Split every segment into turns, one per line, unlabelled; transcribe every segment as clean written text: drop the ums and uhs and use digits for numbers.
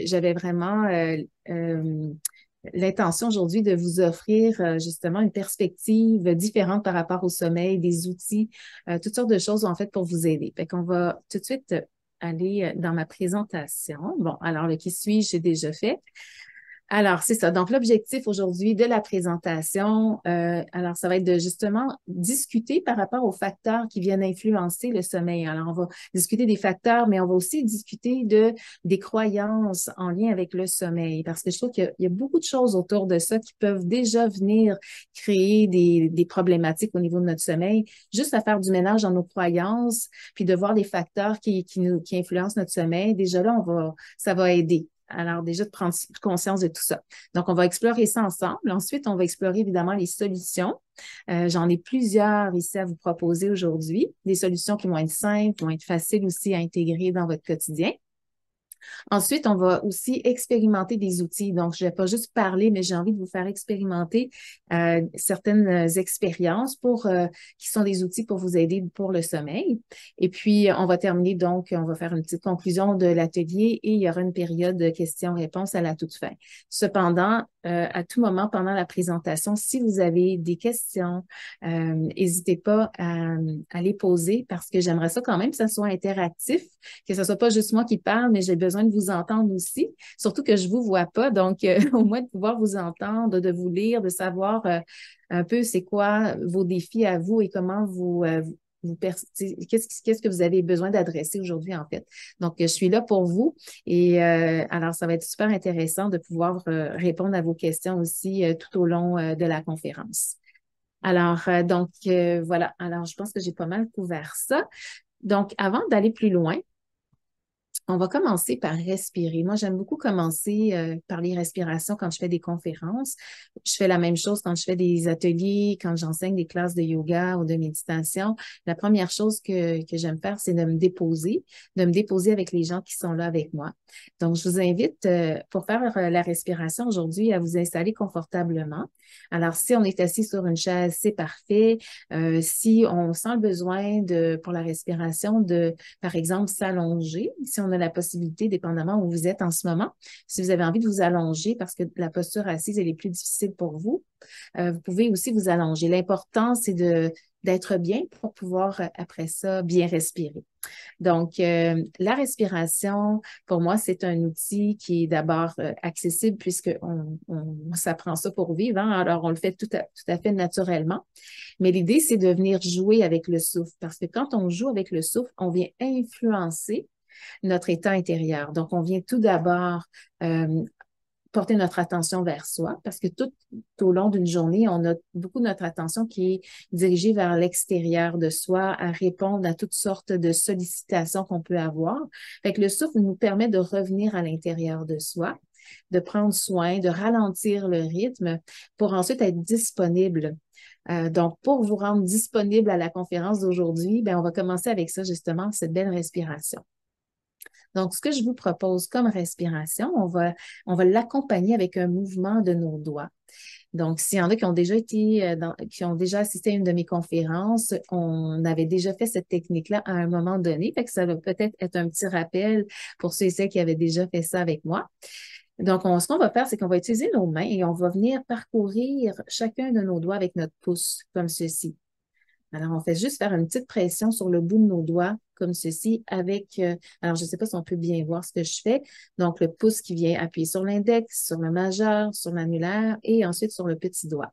j'avais vraiment l'intention aujourd'hui de vous offrir justement une perspective différente par rapport au sommeil, des outils, toutes sortes de choses en fait pour vous aider. Fait qu'on va tout de suite aller dans ma présentation. Bon, alors le qui suis-je, j'ai déjà fait. Alors, c'est ça. Donc, l'objectif aujourd'hui de la présentation, alors, ça va être de justement discuter par rapport aux facteurs qui viennent influencer le sommeil. Alors, on va discuter des facteurs, mais on va aussi discuter des croyances en lien avec le sommeil, parce que je trouve qu'il y a beaucoup de choses autour de ça qui peuvent déjà venir créer des problématiques au niveau de notre sommeil, juste à faire du ménage dans nos croyances, puis de voir les facteurs qui influencent notre sommeil. Déjà là, ça va aider. Alors, déjà, de prendre conscience de tout ça. Donc, on va explorer ça ensemble. Ensuite, on va explorer évidemment les solutions. J'en ai plusieurs ici à vous proposer aujourd'hui. Des solutions qui vont être simples, qui vont être faciles aussi à intégrer dans votre quotidien. Ensuite, on va aussi expérimenter des outils. Donc, je ne vais pas juste parler, mais j'ai envie de vous faire expérimenter certaines expériences qui sont des outils pour vous aider pour le sommeil. Et puis, on va terminer, donc, on va faire une petite conclusion de l'atelier et il y aura une période de questions-réponses à la toute fin. Cependant, à tout moment pendant la présentation, si vous avez des questions, n'hésitez pas à les poser parce que j'aimerais ça quand même que ça soit interactif, que ce soit pas juste moi qui parle, mais j'ai besoin de vous entendre aussi, surtout que je vous vois pas, donc au moins de pouvoir vous entendre, de vous lire, de savoir un peu c'est quoi vos défis à vous et comment qu'est-ce que vous avez besoin d'adresser aujourd'hui, en fait. Donc, je suis là pour vous et alors, ça va être super intéressant de pouvoir répondre à vos questions aussi tout au long de la conférence. Alors, voilà. Alors, je pense que j'ai pas mal couvert ça. Donc, avant d'aller plus loin, on va commencer par respirer. Moi, j'aime beaucoup commencer par les respirations quand je fais des conférences. Je fais la même chose quand je fais des ateliers, quand j'enseigne des classes de yoga ou de méditation. La première chose que j'aime faire, c'est de me déposer avec les gens qui sont là avec moi. Donc, je vous invite pour faire la respiration aujourd'hui à vous installer confortablement. Alors, si on est assis sur une chaise, c'est parfait. Si on sent le besoin pour la respiration par exemple, s'allonger, si on a la possibilité, dépendamment où vous êtes en ce moment. Si vous avez envie de vous allonger parce que la posture assise, elle est plus difficile pour vous, vous pouvez aussi vous allonger. L'important, c'est d'être bien pour pouvoir, après ça, bien respirer. Donc, la respiration, pour moi, c'est un outil qui est d'abord accessible puisqu'on s'apprend ça pour vivre, hein? Alors, on le fait tout à fait naturellement. Mais l'idée, c'est de venir jouer avec le souffle parce que quand on joue avec le souffle, on vient influencer notre état intérieur. Donc, on vient tout d'abord porter notre attention vers soi parce que tout au long d'une journée, on a beaucoup de notre attention qui est dirigée vers l'extérieur de soi, à répondre à toutes sortes de sollicitations qu'on peut avoir. Fait que le souffle nous permet de revenir à l'intérieur de soi, de prendre soin, de ralentir le rythme pour ensuite être disponible. Donc, pour vous rendre disponible à la conférence d'aujourd'hui, ben, on va commencer avec ça, justement, cette belle respiration. Donc, ce que je vous propose comme respiration, on va l'accompagner avec un mouvement de nos doigts. Donc, s'il y en a qui ont déjà qui ont déjà assisté à une de mes conférences, on avait déjà fait cette technique-là à un moment donné, fait que ça va peut-être être un petit rappel pour ceux et celles qui avaient déjà fait ça avec moi. Donc, ce qu'on va faire, c'est qu'on va utiliser nos mains et on va venir parcourir chacun de nos doigts avec notre pouce, comme ceci. Alors, on fait juste faire une petite pression sur le bout de nos doigts, comme ceci, alors je ne sais pas si on peut bien voir ce que je fais. Donc, le pouce qui vient appuyer sur l'index, sur le majeur, sur l'annulaire et ensuite sur le petit doigt.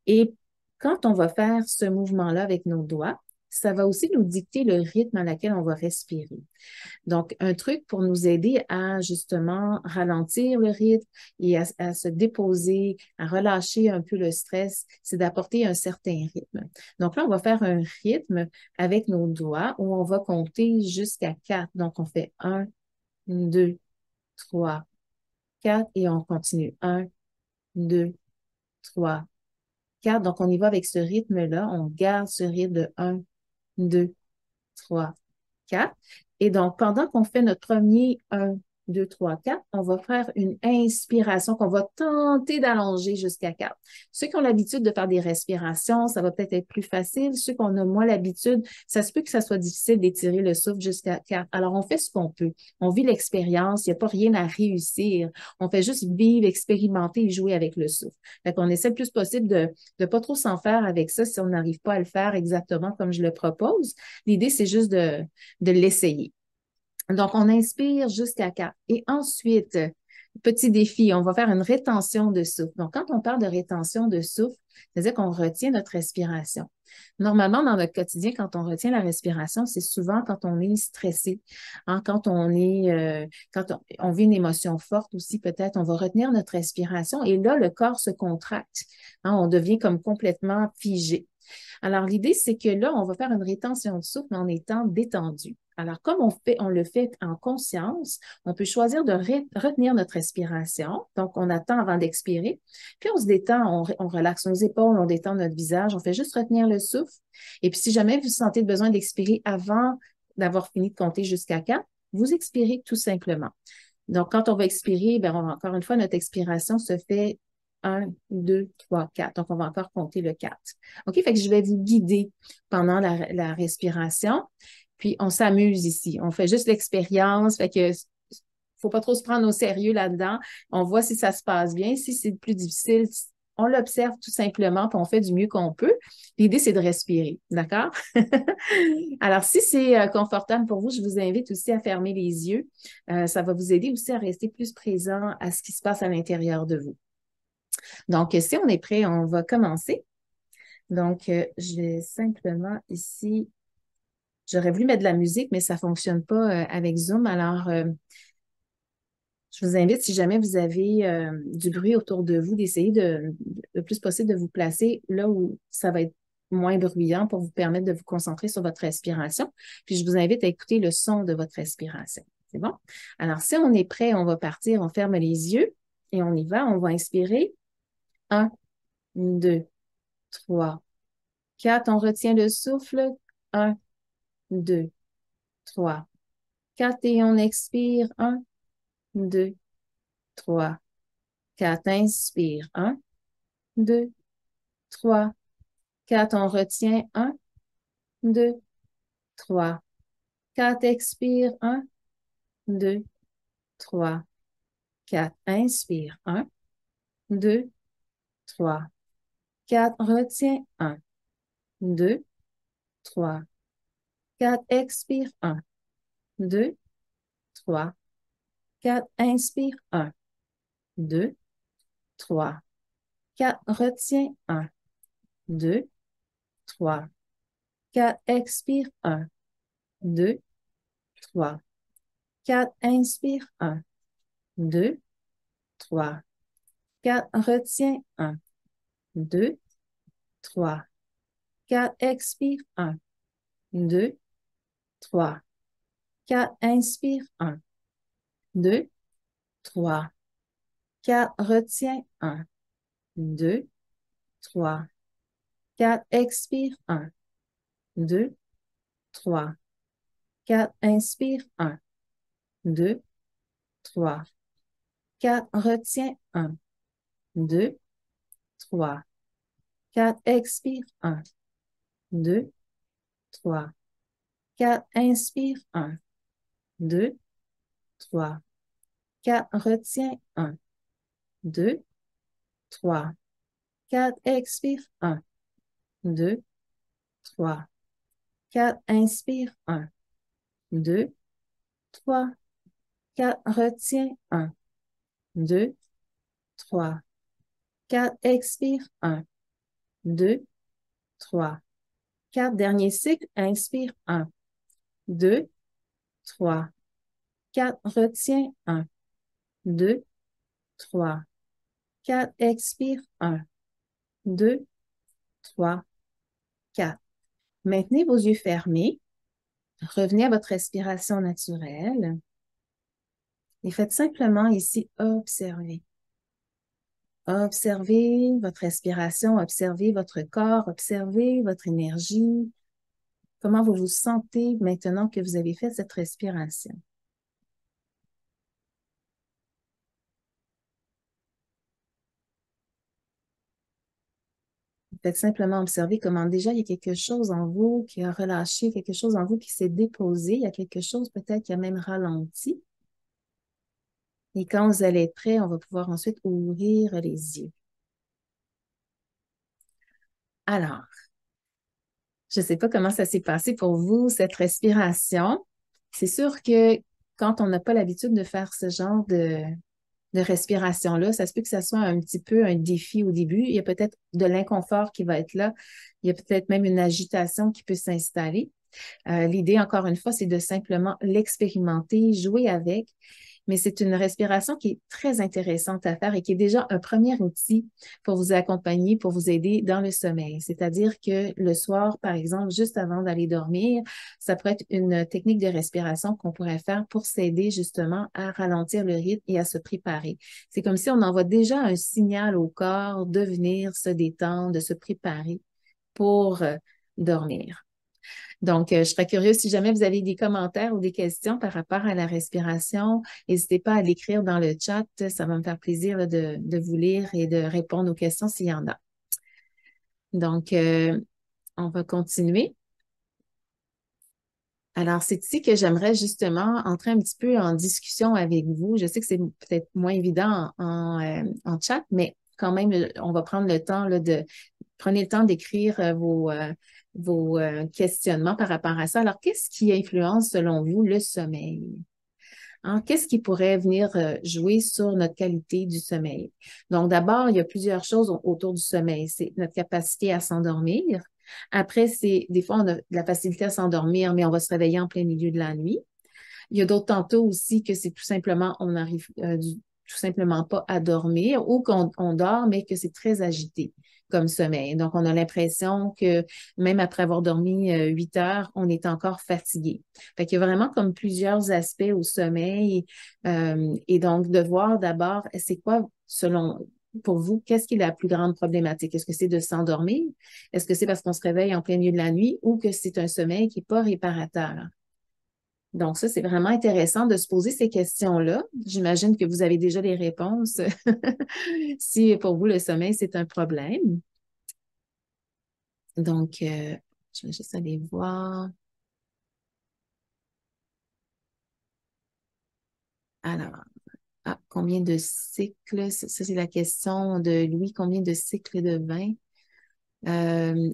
Et quand on va faire ce mouvement-là avec nos doigts, ça va aussi nous dicter le rythme à laquelle on va respirer. Donc, un truc pour nous aider à justement ralentir le rythme et à se déposer, à relâcher un peu le stress, c'est d'apporter un certain rythme. Donc là, on va faire un rythme avec nos doigts où on va compter jusqu'à 4. Donc, on fait 1, 2, 3, 4 et on continue. 1, 2, 3, 4. Donc, on y va avec ce rythme-là. On garde ce rythme de 1, 2, 3, 4. Et donc, pendant qu'on fait notre premier 1, 2, 3, 4. On va faire une inspiration qu'on va tenter d'allonger jusqu'à 4. Ceux qui ont l'habitude de faire des respirations, ça va peut-être être plus facile. Ceux qui ont moins l'habitude, ça se peut que ça soit difficile d'étirer le souffle jusqu'à 4. Alors, on fait ce qu'on peut. On vit l'expérience. Il n'y a pas rien à réussir. On fait juste vivre, expérimenter et jouer avec le souffle. Fait qu'on essaie le plus possible de ne pas trop s'en faire avec ça si on n'arrive pas à le faire exactement comme je le propose. L'idée, c'est juste de l'essayer. Donc, on inspire jusqu'à 4. Et ensuite, petit défi, on va faire une rétention de souffle. Donc, quand on parle de rétention de souffle, c'est-à-dire qu'on retient notre respiration. Normalement, dans notre quotidien, quand on retient la respiration, c'est souvent quand on est stressé, hein, quand on est, quand on vit une émotion forte aussi, peut-être, on va retenir notre respiration et là, le corps se contracte, hein, on devient comme complètement figé. Alors, l'idée, c'est que là, on va faire une rétention de souffle en étant détendu. Alors, comme on le fait en conscience, on peut choisir de retenir notre respiration. Donc, on attend avant d'expirer. Puis, on se détend, on relaxe nos épaules, on détend notre visage. On fait juste retenir le souffle. Et puis, si jamais vous sentez le besoin d'expirer avant d'avoir fini de compter jusqu'à 4, vous expirez tout simplement. Donc, quand on va expirer, bien, encore une fois, notre expiration se fait 1, 2, 3, 4. Donc, on va encore compter le 4. OK? Fait que je vais vous guider pendant la respiration. Puis, on s'amuse ici. On fait juste l'expérience. Fait que faut pas trop se prendre au sérieux là-dedans. On voit si ça se passe bien. Si c'est plus difficile, on l'observe tout simplement, puis on fait du mieux qu'on peut. L'idée, c'est de respirer, d'accord? Alors, si c'est confortable pour vous, je vous invite aussi à fermer les yeux. Ça va vous aider aussi à rester plus présent à ce qui se passe à l'intérieur de vous. Donc, si on est prêt, on va commencer. Donc, je vais simplement ici, j'aurais voulu mettre de la musique, mais ça ne fonctionne pas avec Zoom. Alors, je vous invite, si jamais vous avez du bruit autour de vous, d'essayer le plus possible de vous placer là où ça va être moins bruyant pour vous permettre de vous concentrer sur votre respiration. Puis, je vous invite à écouter le son de votre respiration. C'est bon? Alors, si on est prêt, on va partir, on ferme les yeux et on y va. On va inspirer. 1, 2, 3, 4. On retient le souffle. 1, 2, 3, 4. Et on expire. 1, 2, 3, 4. Inspire. 1, 2, 3, 4. On retient. 1, 2, 3, 4. Expire. 1, 2, 3, 4. Inspire. 1, 2, 3, 4. Retiens. 1, 2, 3, 4. Expire. 1, 2, 3, 4. Inspire. 1, 2, 3, 4. Retiens. 1, 2, 3, 4. Expire. 1, 2, 3, 4. Inspire. 1, 2, 3, 4. Retiens. 1, 2, 3, 4. Expire. 1, 2, 3, 4. Inspire. 1, 2, 3, 4. Retiens. 1, 2, 3, 4. Expire. 1, 2, 3, 4. Inspire. 1, 2, 3, 4. Retiens. 1, 2, 3, 4. Expire. 1, 2, 3, 4. Inspire. 1, 2, 3, 4. Retiens. 1, 2, 3, 4. Expire. 1, 2, 3, 4. Inspire. 1, 2, 3, 4. Retiens. 1, 2, 3, 4. Expire. 1, 2, 3, 4. Dernier cycle. Inspire. 1, 2, 3, 4. Retiens. 1, 2, 3, 4. Expire. 1, 2, 3, 4. Maintenez vos yeux fermés. Revenez à votre respiration naturelle et faites simplement ici observer. Observez votre respiration, observez votre corps, observez votre énergie. Comment vous vous sentez maintenant que vous avez fait cette respiration? Faites simplement observer comment déjà il y a quelque chose en vous qui a relâché, quelque chose en vous qui s'est déposé, il y a quelque chose peut-être qui a même ralenti. Et quand vous allez être prêt, on va pouvoir ensuite ouvrir les yeux. Alors, je ne sais pas comment ça s'est passé pour vous, cette respiration. C'est sûr que quand on n'a pas l'habitude de faire ce genre de respiration-là, ça se peut que ça soit un petit peu un défi au début. Il y a peut-être de l'inconfort qui va être là. Il y a peut-être même une agitation qui peut s'installer. L'idée, encore une fois, c'est de simplement l'expérimenter, jouer avec. Mais c'est une respiration qui est très intéressante à faire et qui est déjà un premier outil pour vous accompagner, pour vous aider dans le sommeil. C'est-à-dire que le soir, par exemple, juste avant d'aller dormir, ça pourrait être une technique de respiration qu'on pourrait faire pour s'aider justement à ralentir le rythme et à se préparer. C'est comme si on envoie déjà un signal au corps de venir se détendre, de se préparer pour dormir. Donc, je serais curieuse si jamais vous avez des commentaires ou des questions par rapport à la respiration. N'hésitez pas à l'écrire dans le chat. Ça va me faire plaisir là, de vous lire et de répondre aux questions s'il y en a. Donc, on va continuer. Alors, c'est ici que j'aimerais justement entrer un petit peu en discussion avec vous. Je sais que c'est peut-être moins évident en chat, mais quand même, on va prendre le temps là, prenez le temps d'écrire vos questionnements par rapport à ça. Alors, qu'est-ce qui influence, selon vous, le sommeil? Hein, qu'est-ce qui pourrait venir jouer sur notre qualité du sommeil? Donc, d'abord, il y a plusieurs choses autour du sommeil. C'est notre capacité à s'endormir. Après, c'est des fois, on a de la facilité à s'endormir, mais on va se réveiller en plein milieu de la nuit. Il y a d'autres tantôt aussi que c'est tout simplement, on n'arrive tout simplement pas à dormir ou qu'on on dort, mais que c'est très agité comme sommeil. Donc, on a l'impression que même après avoir dormi 8 heures, on est encore fatigué. Fait qu'il y a vraiment comme plusieurs aspects au sommeil. Et donc, de voir d'abord, c'est quoi, selon pour vous, qu'est-ce qui est la plus grande problématique? Est-ce que c'est de s'endormir? Est-ce que c'est parce qu'on se réveille en plein milieu de la nuit ou que c'est un sommeil qui n'est pas réparateur? Donc, ça, c'est vraiment intéressant de se poser ces questions-là. J'imagine que vous avez déjà les réponses si pour vous, le sommeil, c'est un problème. Donc, je vais juste aller voir. Alors, combien de cycles? Ça, c'est la question de Louis. Combien de cycles de vin?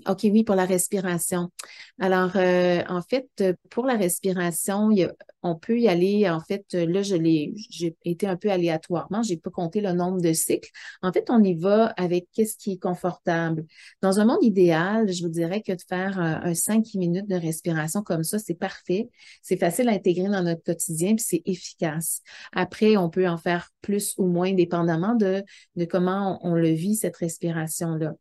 OK, oui, pour la respiration. Alors, en fait, pour la respiration, on peut y aller, en fait, là, j'ai été un peu aléatoirement, j'ai pas compté le nombre de cycles. En fait, on y va avec qu'est-ce qui est confortable. Dans un monde idéal, je vous dirais que de faire un 5 minutes de respiration comme ça, c'est parfait. C'est facile à intégrer dans notre quotidien, puis c'est efficace. Après, on peut en faire plus ou moins, dépendamment de comment on le vit, cette respiration-là.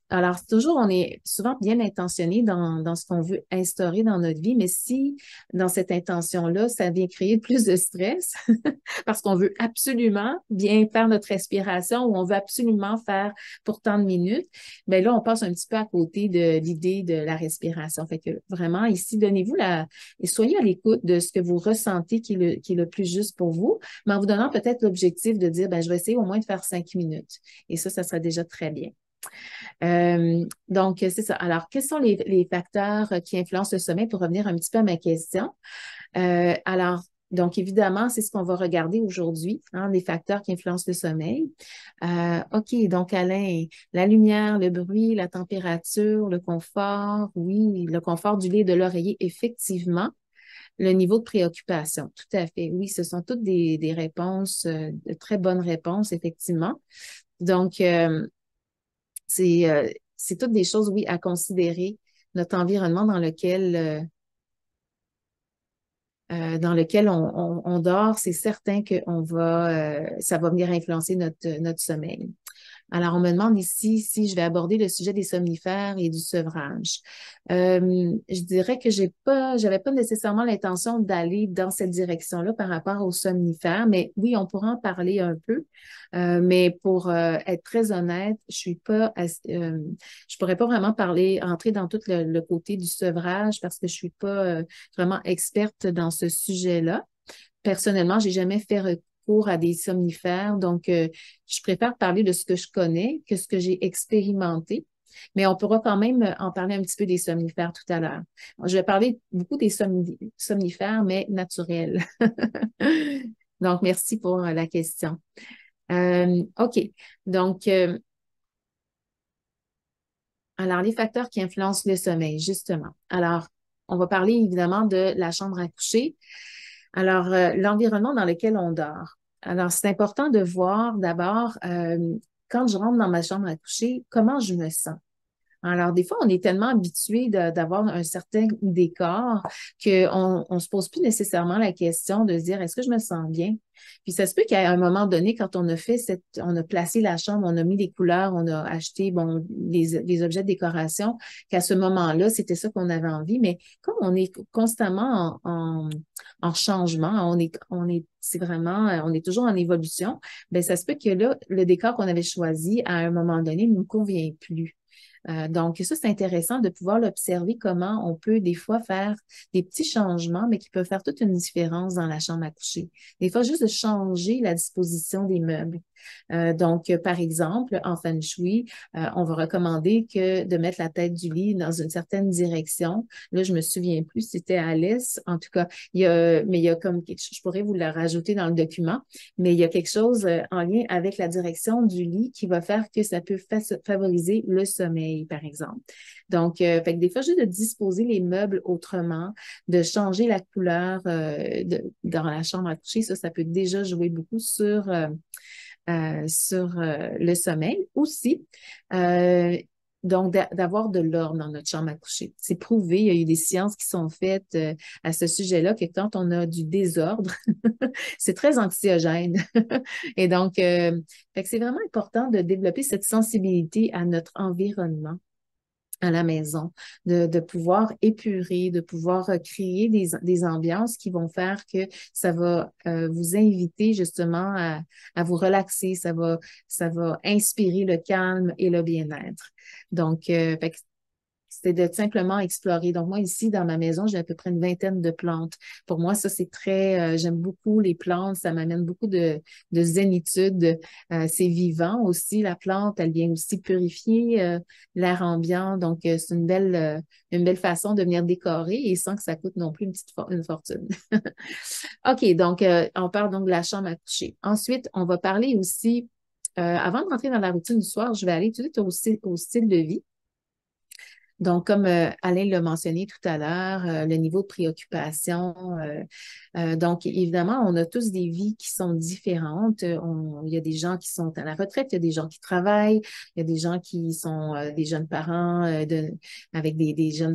Alors, c'est toujours, on est souvent bien intentionné dans ce qu'on veut instaurer dans notre vie, mais si dans cette intention-là, ça vient créer plus de stress parce qu'on veut absolument bien faire notre respiration ou on veut absolument faire pour tant de minutes, bien là, on passe un petit peu à côté de l'idée de la respiration. Fait que vraiment, ici, donnez-vous et soyez à l'écoute de ce que vous ressentez qui est le plus juste pour vous, mais en vous donnant peut-être l'objectif de dire, ben, je vais essayer au moins de faire 5 minutes. Et ça serait déjà très bien. Donc, c'est ça. Alors, quels sont les facteurs qui influencent le sommeil pour revenir un petit peu à ma question? Alors, donc, évidemment, c'est ce qu'on va regarder aujourd'hui, hein, les facteurs qui influencent le sommeil. OK, donc, Alain, la lumière, le bruit, la température, le confort, oui, le confort du lit et de l'oreiller, effectivement. Le niveau de préoccupation, tout à fait. Oui, ce sont toutes des réponses, de très bonnes réponses, effectivement. Donc, c'est toutes des choses, oui, à considérer. Notre environnement dans lequel on dort, c'est certain que ça va venir influencer notre sommeil. Alors, on me demande ici si je vais aborder le sujet des somnifères et du sevrage. Je dirais que j'avais pas nécessairement l'intention d'aller dans cette direction-là par rapport aux somnifères, mais oui, on pourra en parler un peu. Mais pour être très honnête, je pourrais pas vraiment entrer dans tout le côté du sevrage parce que je suis pas vraiment experte dans ce sujet-là. Personnellement, j'ai jamais fait recours à des somnifères, donc je préfère parler de ce que je connais que ce que j'ai expérimenté. Mais on pourra quand même en parler un petit peu des somnifères tout à l'heure. Je vais parler beaucoup des somnifères, mais naturels. Donc, merci pour la question. OK. Donc, alors, les facteurs qui influencent le sommeil, justement. Alors, on va parler évidemment de la chambre à coucher. Alors, l'environnement dans lequel on dort. Alors, c'est important de voir d'abord, quand je rentre dans ma chambre à coucher, comment je me sens. Alors, des fois, on est tellement habitué d'avoir un certain décor qu'on ne se pose plus nécessairement la question de se dire, est-ce que je me sens bien? Puis ça se peut qu'à un moment donné, quand on a fait on a placé la chambre, on a mis les couleurs, on a acheté, bon, les objets de décoration, qu'à ce moment-là, c'était ça qu'on avait envie. Mais comme on est constamment en changement, c'est vraiment, on est toujours en évolution, ben ça se peut que là, le décor qu'on avait choisi à un moment donné ne nous convient plus. Donc, ça, c'est intéressant de pouvoir l'observer comment on peut des fois faire des petits changements, mais qui peuvent faire toute une différence dans la chambre à coucher. Des fois, juste de changer la disposition des meubles. Donc, par exemple, en feng shui, on va recommander que de mettre la tête du lit dans une certaine direction. Là, je me souviens plus si c'était à l'est. En tout cas, mais il y a comme quelque chose, je pourrais vous le rajouter dans le document, mais il y a quelque chose en lien avec la direction du lit qui va faire que ça peut favoriser le sommeil, par exemple. Donc, fait que des fois, juste de disposer les meubles autrement, de changer la couleur dans la chambre à coucher, ça peut déjà jouer beaucoup sur le sommeil. Aussi, donc, d'avoir de l'ordre dans notre chambre à coucher. C'est prouvé, il y a eu des sciences qui sont faites à ce sujet-là, que quand on a du désordre, c'est très anxiogène. Et donc, fait que c'est vraiment important de développer cette sensibilité à notre environnement à la maison, de pouvoir épurer, de pouvoir créer des ambiances qui vont faire que ça va vous inviter justement à vous relaxer, ça va inspirer le calme et le bien-être. Donc, fait que c'était de simplement explorer. Donc, moi, ici, dans ma maison, j'ai à peu près une vingtaine de plantes. Pour moi, ça, c'est j'aime beaucoup les plantes. Ça m'amène beaucoup de zénitude. C'est vivant aussi. La plante, elle vient aussi purifier l'air ambiant. Donc, c'est une belle façon de venir décorer et sans que ça coûte non plus une fortune. OK, donc, on parle donc de la chambre à coucher. Ensuite, on va parler aussi, avant de rentrer dans la routine du soir, je vais aller tout de suite au style de vie. Donc, comme Alain l'a mentionné tout à l'heure, le niveau de préoccupation. Donc, évidemment, on a tous des vies qui sont différentes. Il y a des gens qui sont à la retraite, il y a des gens qui travaillent, il y a des gens qui sont des jeunes parents avec des jeunes,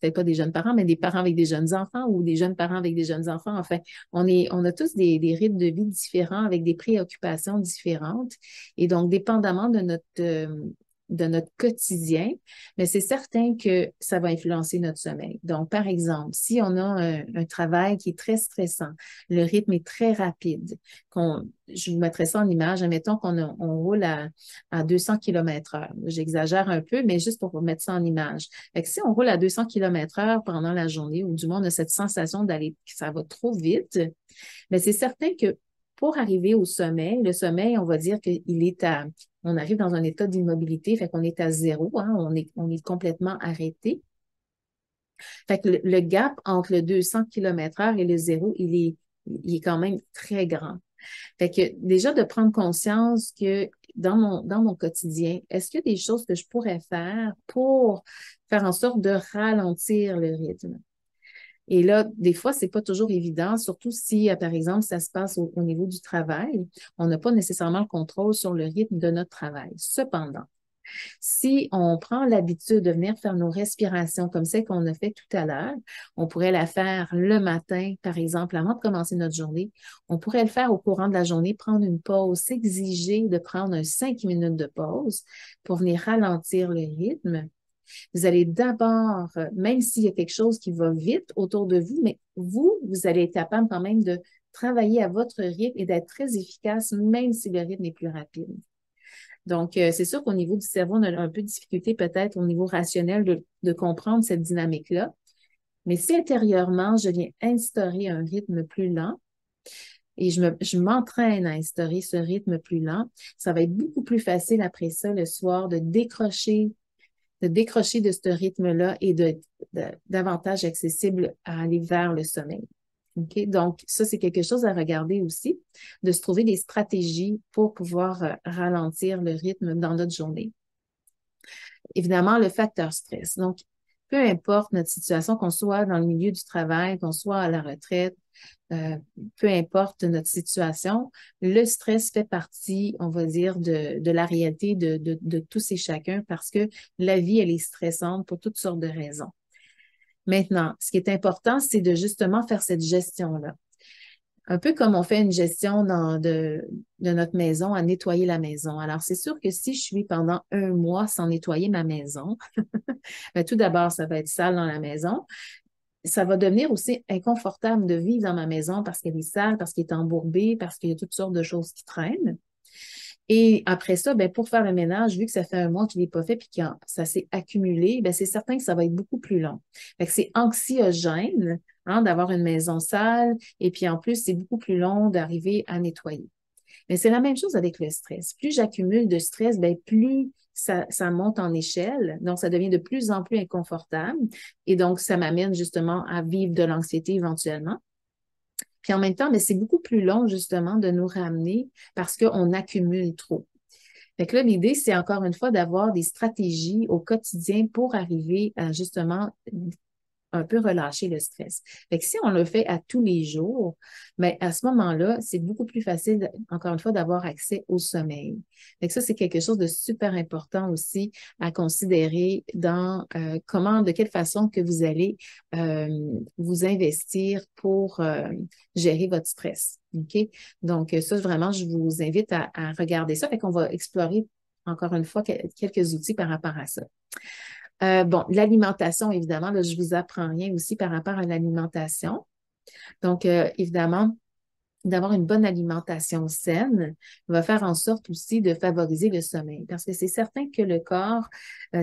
peut-être pas des jeunes parents, mais des parents avec des jeunes enfants ou des jeunes parents avec des jeunes enfants. Enfin, on a tous des rythmes de vie différents avec des préoccupations différentes. Et donc, dépendamment de notre quotidien, mais c'est certain que ça va influencer notre sommeil. Donc, par exemple, si on a un travail qui est très stressant, le rythme est très rapide, je vous mettrai ça en image, admettons on roule à 200 km/h. J'exagère un peu, mais juste pour vous mettre ça en image. Fait que si on roule à 200 km/h pendant la journée, ou du moins on a cette sensation que ça va trop vite, mais c'est certain que pour arriver au sommeil, le sommeil, on va dire on arrive dans un état d'immobilité, fait qu'on est à zéro, hein, on est complètement arrêté. Fait que le gap entre le 200 km/h et le zéro, il est quand même très grand. Fait que déjà de prendre conscience que dans mon quotidien, est-ce qu'il y a des choses que je pourrais faire pour faire en sorte de ralentir le rythme? Et là, des fois, c'est pas toujours évident, surtout si, par exemple, ça se passe au niveau du travail. On n'a pas nécessairement le contrôle sur le rythme de notre travail. Cependant, si on prend l'habitude de venir faire nos respirations comme celle qu'on a fait tout à l'heure, on pourrait la faire le matin, par exemple, avant de commencer notre journée. On pourrait le faire au courant de la journée, prendre une pause, s'exiger de prendre 5 minutes de pause pour venir ralentir le rythme. Vous allez d'abord, même s'il y a quelque chose qui va vite autour de vous, mais vous allez être capable quand même de travailler à votre rythme et d'être très efficace, même si le rythme est plus rapide. Donc, c'est sûr qu'au niveau du cerveau, on a un peu de difficulté peut-être au niveau rationnel de comprendre cette dynamique-là. Mais si intérieurement, je viens instaurer un rythme plus lent, et je m'entraîne à instaurer ce rythme plus lent, ça va être beaucoup plus facile après ça le soir de décrocher de ce rythme-là et davantage accessible à aller vers le sommeil. OK? Donc, ça, c'est quelque chose à regarder aussi, de se trouver des stratégies pour pouvoir ralentir le rythme dans notre journée. Évidemment, le facteur stress. Donc, peu importe notre situation, qu'on soit dans le milieu du travail, qu'on soit à la retraite, euh, peu importe notre situation, le stress fait partie, on va dire, de la réalité de tous et chacun parce que la vie, elle est stressante pour toutes sortes de raisons. Maintenant, ce qui est important, c'est de justement faire cette gestion-là. Un peu comme on fait une gestion de notre maison, à nettoyer la maison. Alors, c'est sûr que si je suis pendant un mois sans nettoyer ma maison, ben, tout d'abord, ça va être sale dans la maison. Ça va devenir aussi inconfortable de vivre dans ma maison parce qu'elle est sale, parce qu'elle est embourbée, parce qu'il y a toutes sortes de choses qui traînent. Et après ça, ben, pour faire le ménage, vu que ça fait un mois qu'il n'est pas fait puis que ça s'est accumulé, ben, c'est certain que ça va être beaucoup plus long. Fait que c'est anxiogène, hein, d'avoir une maison sale et puis en plus, c'est beaucoup plus long d'arriver à nettoyer. Mais c'est la même chose avec le stress. Plus j'accumule de stress, ben, plus ça monte en échelle. Donc, ça devient de plus en plus inconfortable. Et donc, ça m'amène justement à vivre de l'anxiété éventuellement. Puis en même temps, mais c'est beaucoup plus long justement de nous ramener parce qu'on accumule trop. Fait que là, l'idée, c'est encore une fois d'avoir des stratégies au quotidien pour arriver à justement un peu relâcher le stress. Fait que si on le fait à tous les jours, mais à ce moment-là, c'est beaucoup plus facile, encore une fois, d'avoir accès au sommeil. Fait que ça, c'est quelque chose de super important aussi à considérer dans de quelle façon que vous allez euh, vous investir pour gérer votre stress. OK? Donc, ça, vraiment, je vous invite à regarder ça. Fait qu'on va explorer encore une fois quelques outils par rapport à ça. Bon, l'alimentation, évidemment, là, je vous apprends rien aussi par rapport à l'alimentation. Donc, évidemment, d'avoir une bonne alimentation saine va faire en sorte aussi de favoriser le sommeil. Parce que c'est certain que le corps,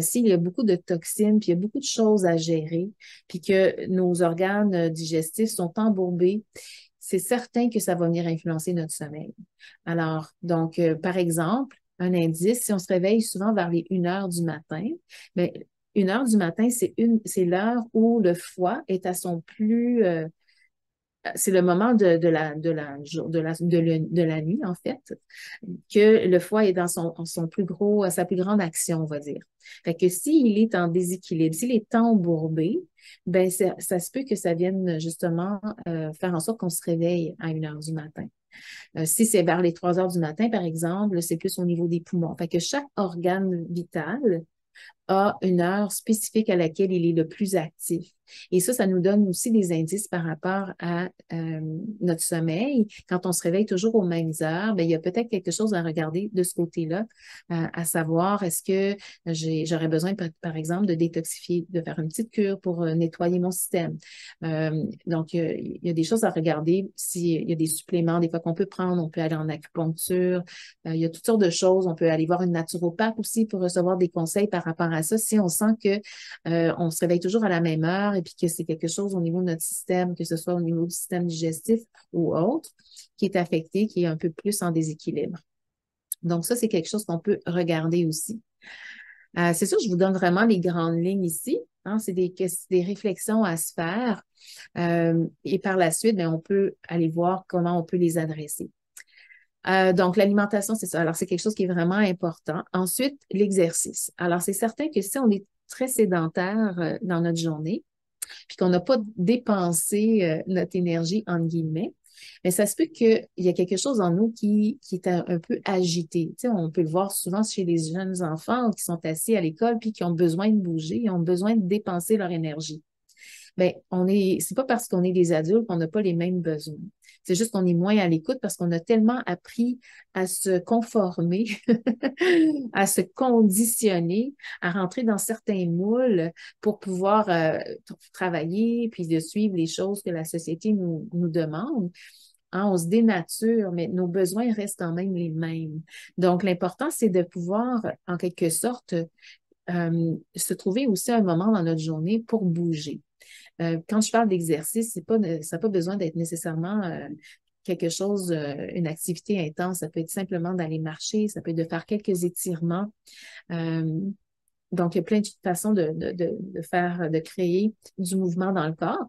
s'il y a beaucoup de toxines, puis il y a beaucoup de choses à gérer, puis que nos organes digestifs sont embourbés, c'est certain que ça va venir influencer notre sommeil. Alors, donc, par exemple, un indice, si on se réveille souvent vers les 1 heure du matin, bien, 1 heure du matin, c'est l'heure où le foie est à son plus, c'est le moment de la nuit, en fait, que le foie est dans son plus gros, sa plus grande action, on va dire. Fait que s'il est en déséquilibre, s'il est embourbé, ben ça se peut que ça vienne justement faire en sorte qu'on se réveille à 1 heure du matin. Si c'est vers les 3 heures du matin, par exemple, c'est plus au niveau des poumons. Fait que chaque organe vital a une heure spécifique à laquelle il est le plus actif. Et ça nous donne aussi des indices par rapport à notre sommeil. Quand on se réveille toujours aux mêmes heures, bien, il y a peut-être quelque chose à regarder de ce côté-là, à savoir est-ce que j'aurais besoin, par exemple, de détoxifier, de faire une petite cure pour nettoyer mon système. Donc, il y a des choses à regarder. S'il y a des suppléments, des fois qu'on peut prendre, on peut aller en acupuncture. Il y a toutes sortes de choses. On peut aller voir une naturopathe aussi pour recevoir des conseils par rapport à ça. Si on sent que on se réveille toujours à la même heure et puis que c'est quelque chose au niveau de notre système, que ce soit au niveau du système digestif ou autre, qui est affecté, qui est un peu plus en déséquilibre. Donc ça, c'est quelque chose qu'on peut regarder aussi. C'est sûr, je vous donne vraiment les grandes lignes ici. Hein, c'est des réflexions à se faire. Et par la suite, bien, on peut aller voir comment on peut les adresser. Donc, l'alimentation, c'est ça. Alors, c'est quelque chose qui est vraiment important. Ensuite, l'exercice. Alors, c'est certain que si on est très sédentaire dans notre journée, puis qu'on n'a pas dépensé notre énergie, entre guillemets, mais ça se peut qu'il y a quelque chose en nous qui est un peu agité. Tu sais, on peut le voir souvent chez les jeunes enfants qui sont assis à l'école puis qui ont besoin de bouger, ils ont besoin de dépenser leur énergie. Ben, c'est pas parce qu'on est des adultes qu'on n'a pas les mêmes besoins. C'est juste qu'on est moins à l'écoute parce qu'on a tellement appris à se conformer, à se conditionner, à rentrer dans certains moules pour pouvoir travailler puis de suivre les choses que la société nous demande. Hein, on se dénature, mais nos besoins restent quand même les mêmes. Donc, l'important, c'est de pouvoir, en quelque sorte, se trouver aussi un moment dans notre journée pour bouger. Quand je parle d'exercice, ça n'a pas besoin d'être nécessairement quelque chose, une activité intense. Ça peut être simplement d'aller marcher, ça peut être de faire quelques étirements. Euh, donc, il y a plein de façons de faire, de créer du mouvement dans le corps.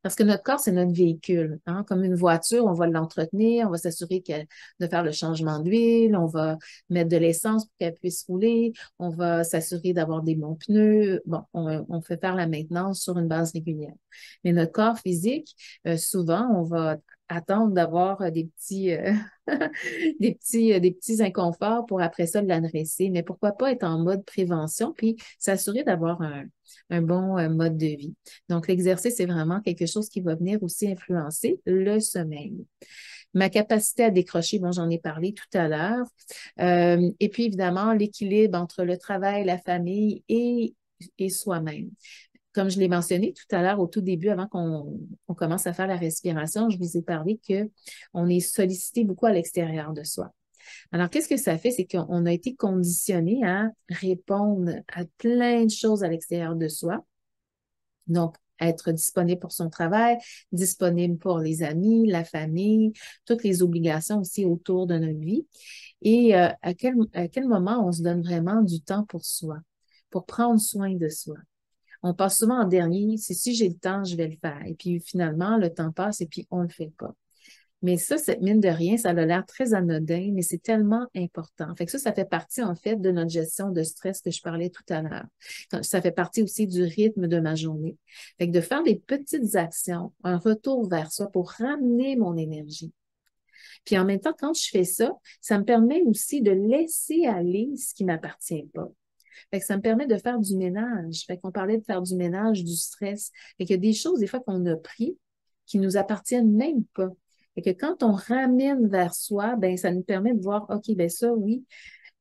Parce que notre corps, c'est notre véhicule, hein. Comme une voiture, on va l'entretenir, on va s'assurer de faire le changement d'huile, on va mettre de l'essence pour qu'elle puisse rouler, on va s'assurer d'avoir des bons pneus. Bon, on fait faire la maintenance sur une base régulière. Mais notre corps physique, souvent, on va attendre d'avoir des petits, des petits inconforts pour après ça l'adresser. Mais pourquoi pas être en mode prévention puis s'assurer d'avoir un bon mode de vie. Donc, l'exercice, c'est vraiment quelque chose qui va venir aussi influencer le sommeil. Ma capacité à décrocher, bon, j'en ai parlé tout à l'heure. Et puis, évidemment, l'équilibre entre le travail, la famille et soi-même. Comme je l'ai mentionné tout à l'heure au tout début, avant qu'on commence à faire la respiration, je vous ai parlé qu'on est sollicité beaucoup à l'extérieur de soi. Alors, qu'est-ce que ça fait? C'est qu'on a été conditionné à répondre à plein de choses à l'extérieur de soi. Donc, être disponible pour son travail, disponible pour les amis, la famille, toutes les obligations aussi autour de notre vie. Et à quel moment on se donne vraiment du temps pour soi, pour prendre soin de soi? On passe souvent en dernier, c'est si j'ai le temps, je vais le faire. Et puis finalement, le temps passe et puis on le fait pas. Mais ça, cette mine de rien, ça a l'air très anodin, mais c'est tellement important. Fait que ça fait partie, en fait, de notre gestion de stress que je parlais tout à l'heure. Ça fait partie aussi du rythme de ma journée. Fait que de faire des petites actions, un retour vers soi pour ramener mon énergie. Puis en même temps, quand je fais ça, ça me permet aussi de laisser aller ce qui m'appartient pas. Fait que ça me permet de faire du ménage. Fait qu'on parlait de faire du ménage, du stress. Fait qu'il y a des choses, des fois, qu'on a pris qui nous appartiennent même pas. Fait que quand on ramène vers soi, ben, ça nous permet de voir, OK, ben ça, oui.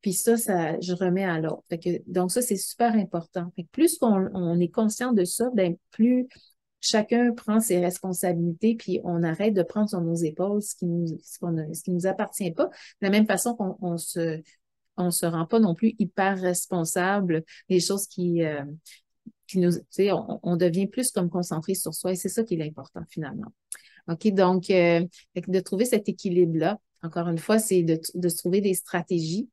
Puis ça, je remets à l'autre. Fait que, donc ça, c'est super important. Fait que plus on est conscient de ça, ben, plus chacun prend ses responsabilités, puis on arrête de prendre sur nos épaules ce qui nous appartient pas. De la même façon qu'on se rend pas non plus hyper responsable des choses qui nous, tu sais, on devient plus comme concentré sur soi et c'est ça qui est l'important finalement. OK, donc, fait que de trouver cet équilibre-là, encore une fois, c'est de se trouver des stratégies.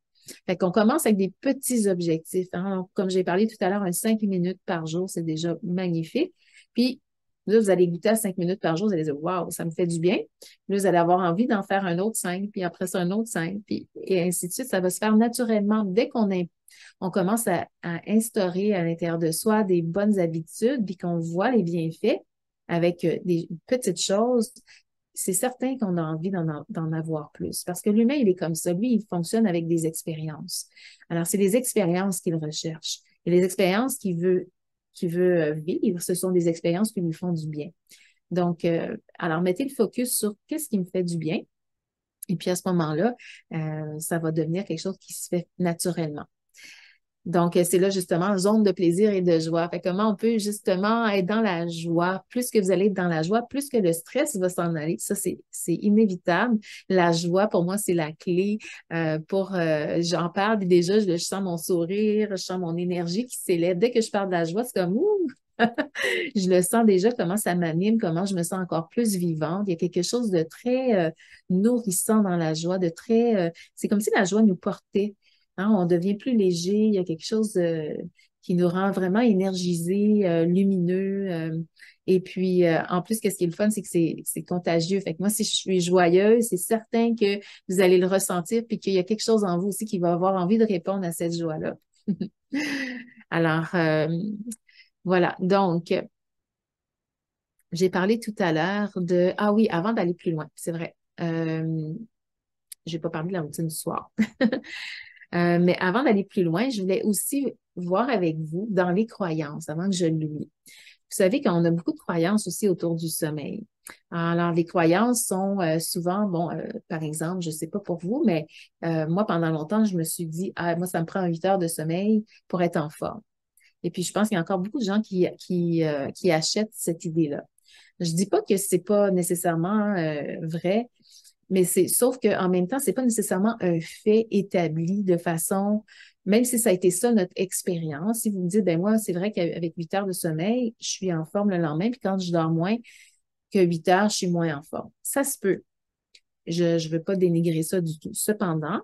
Fait qu'on commence avec des petits objectifs, hein. Donc, comme j'ai parlé tout à l'heure, 5 minutes par jour, c'est déjà magnifique. Puis, là, vous allez goûter à 5 minutes par jour, vous allez dire, waouh, ça me fait du bien. Là, vous allez avoir envie d'en faire un autre 5, puis après ça, un autre 5, puis et ainsi de suite. Ça va se faire naturellement dès on commence à instaurer à l'intérieur de soi des bonnes habitudes, puis qu'on voit les bienfaits avec des petites choses, c'est certain qu'on a envie d'en avoir plus. Parce que l'humain, il est comme ça. Lui, il fonctionne avec des expériences. Alors, c'est les expériences qu'il recherche. Et les expériences qu'il veut vivre, ce sont des expériences qui lui font du bien. Donc, alors, mettez le focus sur qu'est-ce qui me fait du bien. Et puis, à ce moment-là, ça va devenir quelque chose qui se fait naturellement. Donc, c'est là justement zone de plaisir et de joie. Fait comment on peut justement être dans la joie. Plus que vous allez être dans la joie, plus que le stress va s'en aller. Ça, c'est inévitable. La joie, pour moi, c'est la clé j'en parle, puis déjà, je sens mon sourire, je sens mon énergie qui s'élève. Dès que je parle de la joie, c'est comme ouh! Je le sens déjà, comment ça m'anime, comment je me sens encore plus vivante. Il y a quelque chose de très nourrissant dans la joie, c'est comme si la joie nous portait. Hein, on devient plus léger, il y a quelque chose qui nous rend vraiment énergisés, lumineux. Et puis, en plus, qu'est-ce qui est le fun, c'est que c'est contagieux. Fait que moi, si je suis joyeuse, c'est certain que vous allez le ressentir, puis qu'il y a quelque chose en vous aussi qui va avoir envie de répondre à cette joie-là. Alors, voilà. Donc, j'ai parlé tout à l'heure ah oui, avant d'aller plus loin, c'est vrai. J'ai pas parlé de la routine du soir. Mais avant d'aller plus loin, je voulais aussi voir avec vous dans les croyances, avant que je l'oublie. Vous savez qu'on a beaucoup de croyances aussi autour du sommeil. Alors, les croyances sont souvent, bon, par exemple, je ne sais pas pour vous, mais moi, pendant longtemps, je me suis dit, ah, moi, ça me prend 8 heures de sommeil pour être en forme. Et puis, je pense qu'il y a encore beaucoup de gens qui achètent cette idée-là. Je dis pas que c'est pas nécessairement vrai, mais sauf qu'en même temps, c'est pas nécessairement un fait établi de façon, même si ça a été ça notre expérience. Si vous me dites, ben moi, c'est vrai qu'avec 8 heures de sommeil, je suis en forme le lendemain, puis quand je dors moins que 8 heures, je suis moins en forme. Ça se peut. je ne veux pas dénigrer ça du tout. Cependant,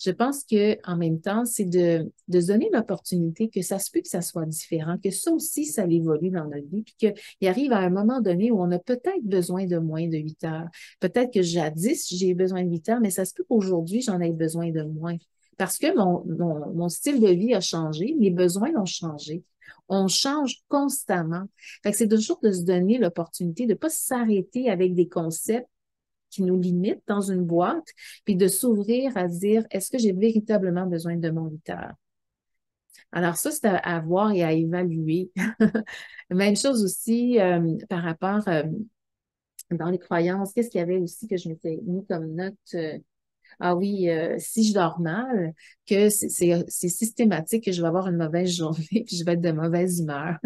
je pense que en même temps, c'est de se donner l'opportunité que ça se peut que ça soit différent, que ça aussi, ça évolue dans notre vie, puis qu'il arrive à un moment donné où on a peut-être besoin de moins de 8 heures. Peut-être que jadis, j'ai besoin de 8 heures, mais ça se peut qu'aujourd'hui, j'en ai besoin de moins. Parce que mon style de vie a changé, mes besoins ont changé. On change constamment. Fait que c'est toujours de se donner l'opportunité de ne pas s'arrêter avec des concepts qui nous limitent dans une boîte, puis de s'ouvrir à se dire, est-ce que j'ai véritablement besoin de mon 8 heures? Alors ça, c'est à voir et à évaluer. Même chose aussi par rapport dans les croyances. Qu'est-ce qu'il y avait aussi que je m'étais mis comme note? Ah oui, si je dors mal, que c'est systématique que je vais avoir une mauvaise journée, puis je vais être de mauvaise humeur.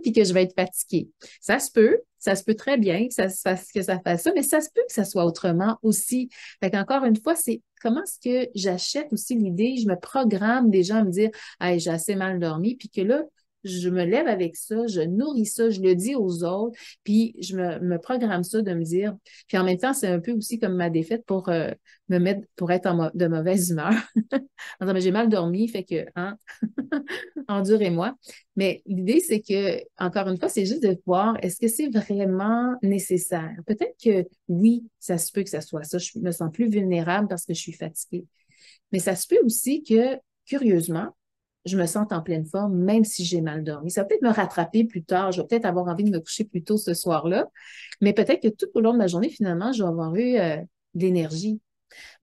Puis que je vais être fatiguée. Ça se peut très bien que ça fasse ça, mais ça se peut que ça soit autrement aussi. Fait qu'encore une fois, c'est comment est-ce que j'achète aussi l'idée, je me programme déjà à me dire, hey, j'ai assez mal dormi, puis que là, je me lève avec ça, je nourris ça, je le dis aux autres, puis je me programme ça de me dire, puis en même temps, c'est un peu aussi comme ma défaite pour me mettre, pour être de mauvaise humeur. En disant, mais j'ai mal dormi, fait que, hein, endurez-moi. Mais l'idée, c'est que, encore une fois, c'est juste de voir, est-ce que c'est vraiment nécessaire? Peut-être que oui, ça se peut que ça soit ça. Je me sens plus vulnérable parce que je suis fatiguée. Mais ça se peut aussi que, curieusement, je me sente en pleine forme, même si j'ai mal dormi. Ça va peut-être me rattraper plus tard. Je vais peut-être avoir envie de me coucher plus tôt ce soir-là. Mais peut-être que tout au long de la journée, finalement, je vais avoir eu de l'énergie.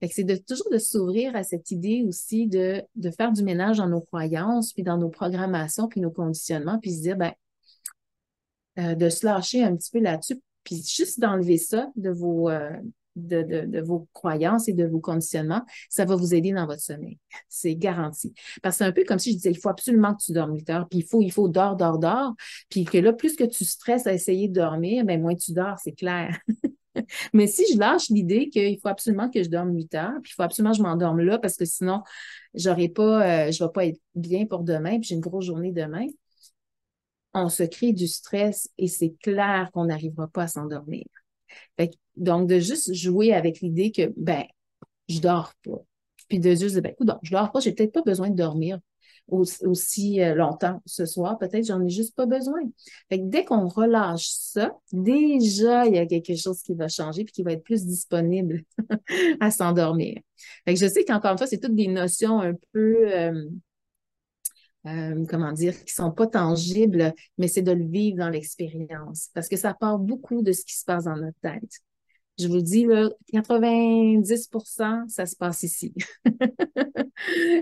Fait que c'est toujours de s'ouvrir à cette idée aussi de faire du ménage dans nos croyances, puis dans nos programmations, puis nos conditionnements, puis se dire, ben, de se lâcher un petit peu là-dessus, puis juste d'enlever ça de vos croyances et de vos conditionnements, ça va vous aider dans votre sommeil. C'est garanti. Parce que c'est un peu comme si je disais, il faut absolument que tu dormes 8 heures, puis il faut, dors, dors, dors, puis que là, plus que tu stresses à essayer de dormir, ben moins tu dors, c'est clair. Mais si je lâche l'idée qu'il faut absolument que je dorme 8 heures, puis il faut absolument que je m'endorme là parce que sinon, je vais pas être bien pour demain, puis j'ai une grosse journée demain, on se crée du stress et c'est clair qu'on n'arrivera pas à s'endormir. Donc, de juste jouer avec l'idée que, ben, je dors pas. Puis de juste dire, ben, écoute, je dors pas, j'ai peut-être pas besoin de dormir aussi longtemps ce soir. Peut-être j'en ai juste pas besoin. Fait que dès qu'on relâche ça, déjà, il y a quelque chose qui va changer puis qui va être plus disponible à s'endormir. Fait que je sais qu'encore une fois, c'est toutes des notions un peu, comment dire, qui sont pas tangibles, mais c'est de le vivre dans l'expérience parce que ça part beaucoup de ce qui se passe dans notre tête. Je vous dis, là, 90%, ça se passe ici.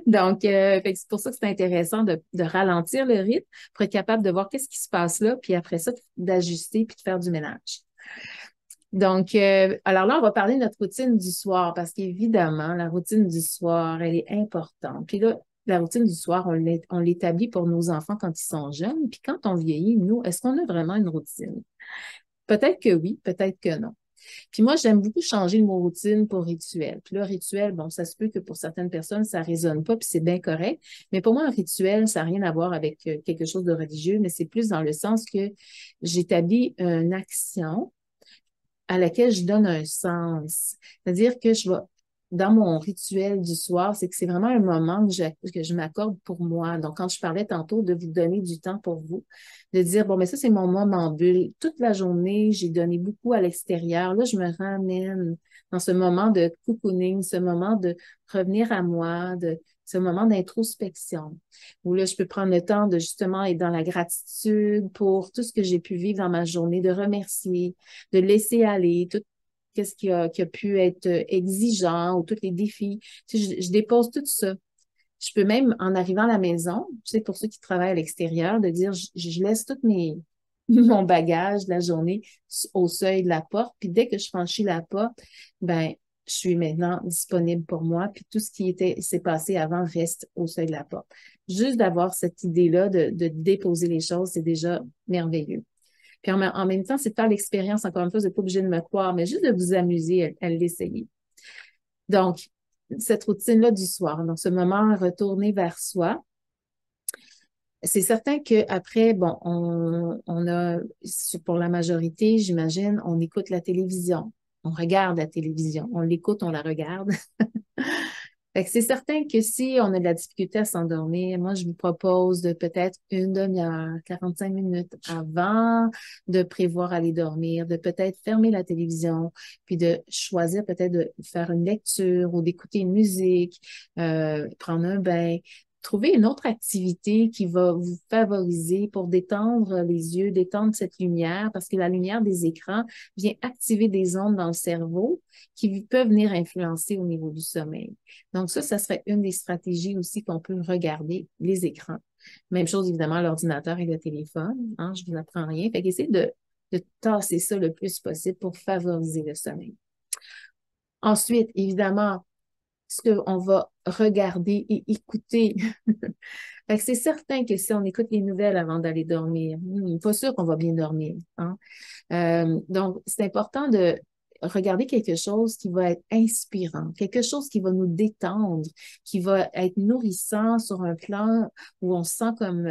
Donc, fait que c'est pour ça que c'est intéressant de ralentir le rythme pour être capable de voir qu'est-ce qui se passe là, puis après ça, d'ajuster puis de faire du ménage. Donc, alors là, on va parler de notre routine du soir parce qu'évidemment, la routine du soir, elle est importante. Puis là, la routine du soir, on l'établit pour nos enfants quand ils sont jeunes. Puis quand on vieillit, nous, est-ce qu'on a vraiment une routine? Peut-être que oui, peut-être que non. Puis moi, j'aime beaucoup changer le mot routine pour rituel. Puis là, rituel, bon, ça se peut que pour certaines personnes, ça résonne pas, puis c'est bien correct. Mais pour moi, un rituel, ça n'a rien à voir avec quelque chose de religieux, mais c'est plus dans le sens que j'établis une action à laquelle je donne un sens. C'est-à-dire que je vais, dans mon rituel du soir, c'est que c'est vraiment un moment que je m'accorde pour moi. Donc, quand je parlais tantôt de vous donner du temps pour vous, de dire, bon, mais ça, c'est mon moment bulle. Toute la journée, j'ai donné beaucoup à l'extérieur. Là, je me ramène dans ce moment de cocooning, ce moment de revenir à moi, de ce moment d'introspection, où là, je peux prendre le temps de justement être dans la gratitude pour tout ce que j'ai pu vivre dans ma journée, de remercier, de laisser aller tout ce qui a pu être exigeant ou tous les défis. Tu sais, je dépose tout ça. Je peux même, en arrivant à la maison, tu sais, pour ceux qui travaillent à l'extérieur, de dire, je laisse mon bagage de la journée au seuil de la porte. Puis dès que je franchis la porte, ben, je suis maintenant disponible pour moi. Puis tout ce s'est passé avant reste au seuil de la porte. Juste d'avoir cette idée-là de déposer les choses, c'est déjà merveilleux. Puis en même temps, c'est de faire l'expérience, encore une fois, vous n'êtes pas obligé de me croire, mais juste de vous amuser à l'essayer. Donc, cette routine-là du soir, donc ce moment retourné vers soi, c'est certain qu'après, bon, on a, pour la majorité, j'imagine, on écoute la télévision, on regarde la télévision. On l'écoute, on la regarde. Fait que c'est certain que si on a de la difficulté à s'endormir, moi, je vous propose de peut-être une demi-heure, 45 minutes avant de prévoir aller dormir, de peut-être fermer la télévision, puis de choisir peut-être de faire une lecture ou d'écouter une musique, prendre un bain. Trouver une autre activité qui va vous favoriser pour détendre les yeux, détendre cette lumière, parce que la lumière des écrans vient activer des ondes dans le cerveau qui peuvent venir influencer au niveau du sommeil. Donc ça serait une des stratégies aussi qu'on peut regarder, les écrans. Même chose, évidemment, l'ordinateur et le téléphone. Hein, je vous apprends rien. Fait qu'essayez de tasser ça le plus possible pour favoriser le sommeil. Ensuite, évidemment, ce qu'on va regarder et écouter. Fait que c'est certain que si on écoute les nouvelles avant d'aller dormir, pas sûr qu'on va bien dormir. Hein? Donc, c'est important de regarder quelque chose qui va être inspirant, quelque chose qui va nous détendre, qui va être nourrissant sur un plan où on se sent comme,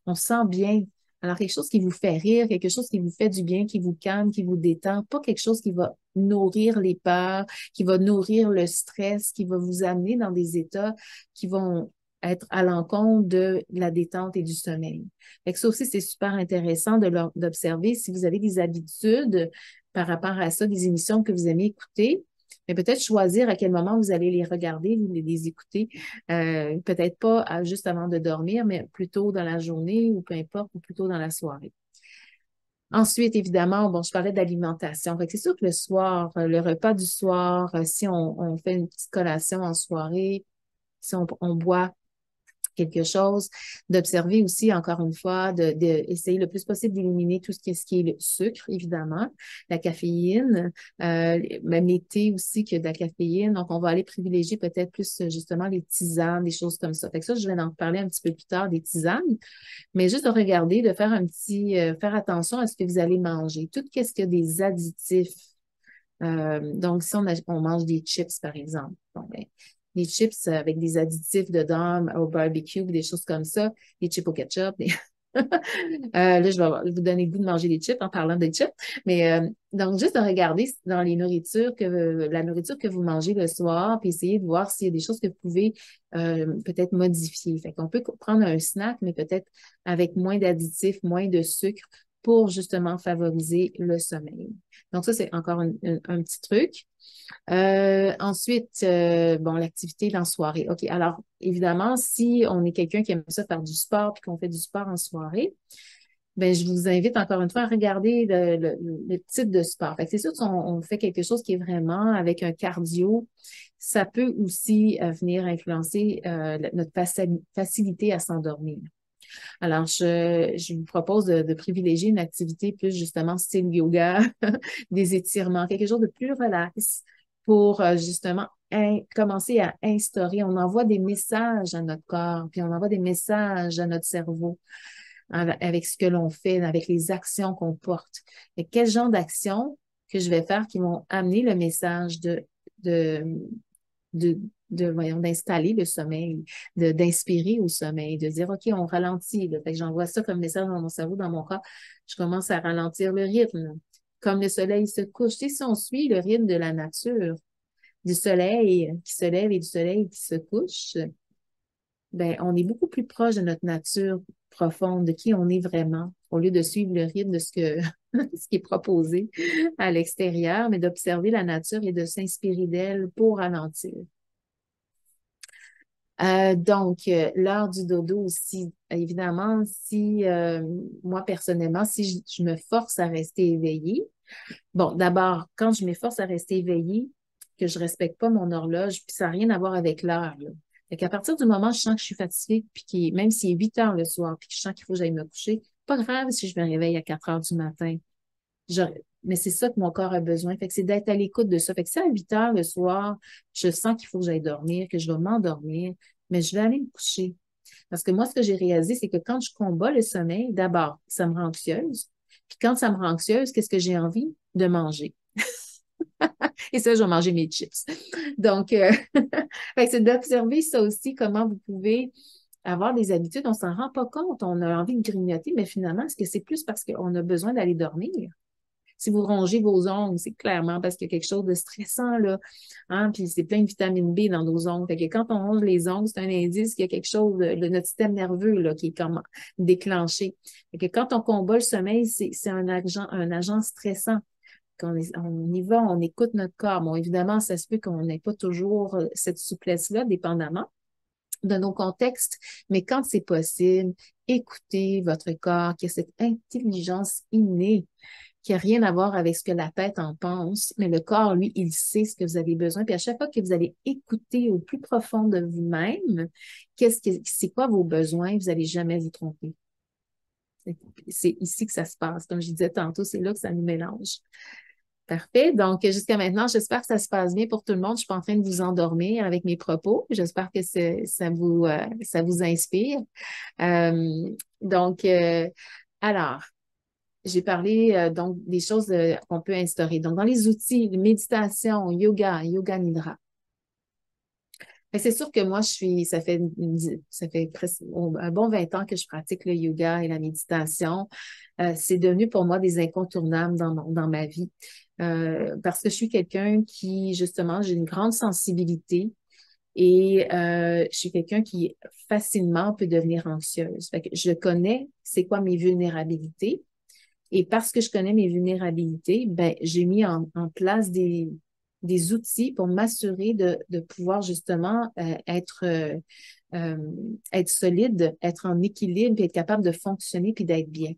on se sent bien. Alors, quelque chose qui vous fait rire, quelque chose qui vous fait du bien, qui vous calme, qui vous détend, pas quelque chose qui va nourrir les peurs, qui va nourrir le stress, qui va vous amener dans des états qui vont être à l'encontre de la détente et du sommeil. Fait que ça aussi, c'est super intéressant d'observer si vous avez des habitudes par rapport à ça, des émissions que vous aimez écouter, mais peut-être choisir à quel moment vous allez les regarder, vous les écouter, peut-être pas juste avant de dormir, mais plutôt dans la journée ou peu importe, ou plutôt dans la soirée. Ensuite, évidemment, bon, je parlais d'alimentation. Fait que c'est sûr que le soir, le repas du soir, si on fait une petite collation en soirée, si on boit quelque chose, d'observer aussi, encore une fois, d'essayer le plus possible d'éliminer tout ce qui est le sucre, évidemment, la caféine, même les thés aussi qui a de la caféine. Donc, on va aller privilégier peut-être plus justement les tisanes, des choses comme ça. Fait que ça, je vais en reparler un petit peu plus tard des tisanes, mais juste de regarder, de faire faire attention à ce que vous allez manger. Tout ce qu'il y a des additifs. Donc, si on mange des chips, par exemple, bon, ben, les chips avec des additifs dedans, au barbecue, des choses comme ça, des chips au ketchup. Là, je vais vous donner le goût de manger des chips en parlant des chips. Mais donc, juste de regarder dans la nourriture que vous mangez le soir, puis essayer de voir s'il y a des choses que vous pouvez peut-être modifier. Fait qu'on peut prendre un snack, mais peut-être avec moins d'additifs, moins de sucre pour justement favoriser le sommeil. Donc, ça, c'est encore un petit truc. Ensuite, bon, l'activité dans la soirée. OK, alors, évidemment, si on est quelqu'un qui aime ça faire du sport puis qu'on fait du sport en soirée, ben, je vous invite encore une fois à regarder le type de sport. Fait que c'est sûr qu'on on fait quelque chose qui est vraiment avec un cardio, ça peut aussi venir influencer notre facilité à s'endormir. Alors, je vous propose de privilégier une activité plus justement style yoga, des étirements, quelque chose de plus relax pour justement commencer à instaurer. On envoie des messages à notre corps, puis on envoie des messages à notre cerveau avec ce que l'on fait, avec les actions qu'on porte. Et quel genre d'actions que je vais faire qui vont amener le message de, de, voyons, d'installer le sommeil, d'inspirer au sommeil, de dire, OK, on ralentit, là. Fait que j'envoie ça comme message dans mon cerveau, dans mon corps. Je commence à ralentir le rythme. Comme le soleil se couche. Tu sais, si on suit le rythme de la nature, du soleil qui se lève et du soleil qui se couche, ben, on est beaucoup plus proche de notre nature profonde, de qui on est vraiment, au lieu de suivre le rythme de ce qui est proposé à l'extérieur, mais d'observer la nature et de s'inspirer d'elle pour ralentir. Donc, l'heure du dodo aussi, évidemment, si moi personnellement, si je me force à rester éveillée, bon, d'abord, quand je m'efforce à rester éveillée, que je respecte pas mon horloge, puis ça n'a rien à voir avec l'heure, là. Fait qu'à partir du moment où je sens que je suis fatiguée, puis même s'il est 8 heures le soir, puis que je sens qu'il faut que j'aille me coucher, pas grave si je me réveille à 4 heures du matin. Mais c'est ça que mon corps a besoin. Fait que c'est d'être à l'écoute de ça. Fait que si à 8 heures le soir, je sens qu'il faut que j'aille dormir, que je vais m'endormir, mais je vais aller me coucher. Parce que moi, ce que j'ai réalisé, c'est que quand je combats le sommeil, d'abord, ça me rend anxieuse. Puis quand ça me rend anxieuse, qu'est-ce que j'ai envie? De manger. Et ça, je vais manger mes chips. Donc, fait que c'est d'observer ça aussi, comment vous pouvez avoir des habitudes. On s'en rend pas compte. On a envie de grignoter, mais finalement, est-ce que c'est plus parce qu'on a besoin d'aller dormir? Si vous rongez vos ongles, c'est clairement parce qu'il y a quelque chose de stressant, là. Hein? Puis c'est plein de vitamine B dans nos ongles. Fait que quand on ronge les ongles, c'est un indice qu'il y a quelque chose de notre système nerveux, là, qui est comme déclenché. Fait que quand on combat le sommeil, c'est un agent stressant. On y va, on écoute notre corps. Bon, évidemment, ça se peut qu'on n'ait pas toujours cette souplesse-là, dépendamment de nos contextes, mais quand c'est possible, écoutez votre corps, qui a cette intelligence innée, qui n'a rien à voir avec ce que la tête en pense, mais le corps, lui, il sait ce que vous avez besoin. Puis à chaque fois que vous allez écouter au plus profond de vous-même, c'est quoi vos besoins, vous n'allez jamais vous tromper. C'est ici que ça se passe. Comme je disais tantôt, c'est là que ça nous mélange. Parfait. Donc, jusqu'à maintenant, j'espère que ça se passe bien pour tout le monde. Je suis pas en train de vous endormir avec mes propos. J'espère que ça vous inspire. Donc, alors, j'ai parlé donc des choses qu'on peut instaurer. Donc, dans les outils, méditation, yoga nidra. C'est sûr que moi, ça fait presque un bon 20 ans que je pratique le yoga et la méditation. C'est devenu pour moi des incontournables dans ma vie. Parce que je suis quelqu'un qui, justement, j'ai une grande sensibilité et je suis quelqu'un qui facilement peut devenir anxieuse. Fait que je connais c'est quoi mes vulnérabilités et parce que je connais mes vulnérabilités, ben, j'ai mis en place des outils pour m'assurer de pouvoir justement euh, être solide, être en équilibre, puis être capable de fonctionner puis d'être bien.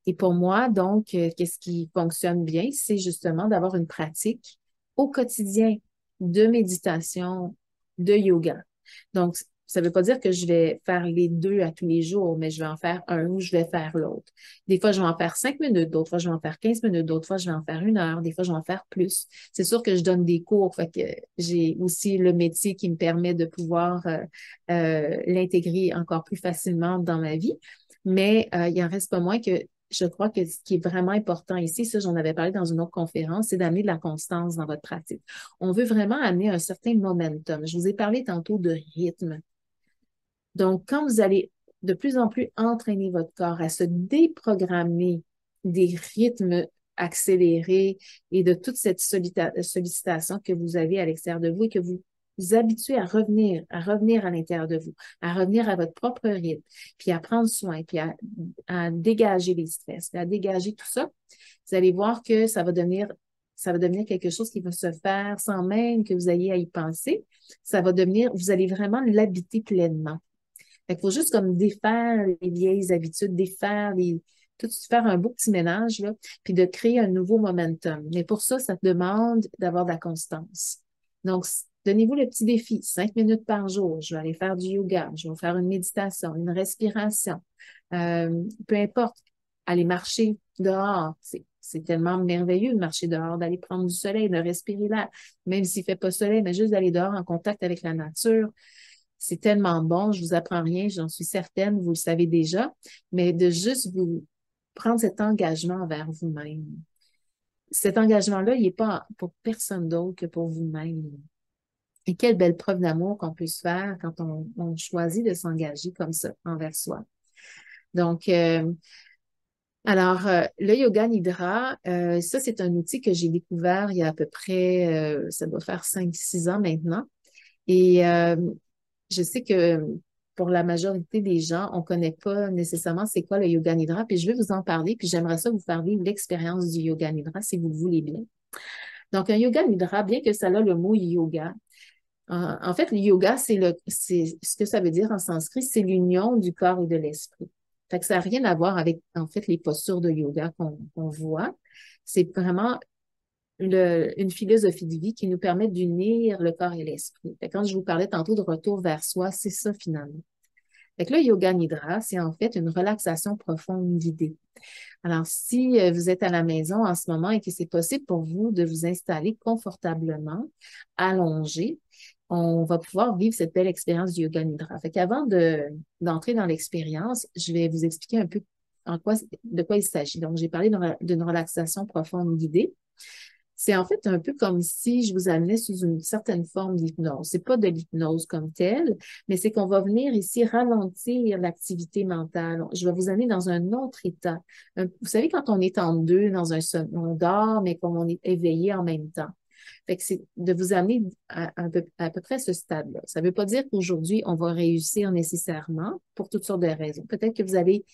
Et pour moi, donc, qu'est-ce qui fonctionne bien, c'est justement d'avoir une pratique au quotidien de méditation, de yoga. Donc, ça ne veut pas dire que je vais faire les deux à tous les jours, mais je vais en faire un ou je vais faire l'autre. Des fois, je vais en faire 5 minutes, d'autres fois, je vais en faire 15 minutes, d'autres fois, je vais en faire 1 heure, des fois, je vais en faire plus. C'est sûr que je donne des cours, fait que j'ai aussi le métier qui me permet de pouvoir l'intégrer encore plus facilement dans ma vie. Mais il en reste pas moins que je crois que ce qui est vraiment important ici, ça, j'en avais parlé dans une autre conférence, c'est d'amener de la constance dans votre pratique. On veut vraiment amener un certain momentum. Je vous ai parlé tantôt de rythme. Donc, quand vous allez de plus en plus entraîner votre corps à se déprogrammer des rythmes accélérés et de toute cette sollicitation que vous avez à l'extérieur de vous et que vous habituez à revenir à l'intérieur de vous, à revenir à votre propre rythme, puis à prendre soin, puis à dégager les stress, puis à dégager tout ça, vous allez voir que ça va devenir quelque chose qui va se faire sans même que vous ayez à y penser. Ça va devenir, vous allez vraiment l'habiter pleinement. Fait qu'il faut juste comme défaire les vieilles habitudes, tout faire un beau petit ménage, là, puis de créer un nouveau momentum. Mais pour ça, ça demande d'avoir de la constance. Donc, donnez-vous le petit défi, 5 minutes par jour. Je vais aller faire du yoga, je vais faire une méditation, une respiration. Peu importe, aller marcher dehors. C'est tellement merveilleux de marcher dehors, d'aller prendre du soleil, de respirer l'air, même s'il fait pas soleil, mais juste d'aller dehors en contact avec la nature. C'est tellement bon, je vous apprends rien, j'en suis certaine, vous le savez déjà, mais de juste vous prendre cet engagement envers vous-même. Cet engagement-là, il n'est pas pour personne d'autre que pour vous-même. Et quelle belle preuve d'amour qu'on peut se faire quand on choisit de s'engager comme ça envers soi. Donc, le yoga nidra, ça, c'est un outil que j'ai découvert il y a à peu près, ça doit faire 5, 6 ans maintenant. Et je sais que pour la majorité des gens, on ne connaît pas nécessairement c'est quoi le yoga nidra, puis je vais vous en parler, puis j'aimerais ça vous faire vivre l'expérience du yoga nidra si vous le voulez bien. Donc, un yoga nidra, bien que ça a le mot yoga, en fait, le yoga, c'est ce que ça veut dire en sanskrit, c'est l'union du corps et de l'esprit. Fait que ça n'a rien à voir avec, en fait, les postures de yoga qu'on voit. C'est vraiment une philosophie de vie qui nous permet d'unir le corps et l'esprit. Quand je vous parlais tantôt de retour vers soi, c'est ça finalement. Fait que le yoga nidra, c'est en fait une relaxation profonde guidée. Alors, si vous êtes à la maison en ce moment et que c'est possible pour vous de vous installer confortablement, allongé, on va pouvoir vivre cette belle expérience du yoga nidra. Fait qu'avant d'entrer dans l'expérience, je vais vous expliquer un peu de quoi il s'agit. Donc, j'ai parlé d'une relaxation profonde guidée. C'est en fait un peu comme si je vous amenais sous une certaine forme d'hypnose. C'est pas de l'hypnose comme telle, mais c'est qu'on va venir ici ralentir l'activité mentale. Je vais vous amener dans un autre état. Vous savez, quand on est en deux dans un sommeil, on dort, mais comme on est éveillé en même temps. Fait que c'est de vous amener à peu près ce stade-là. Ça ne veut pas dire qu'aujourd'hui, on va réussir nécessairement pour toutes sortes de raisons. Peut-être que vous allez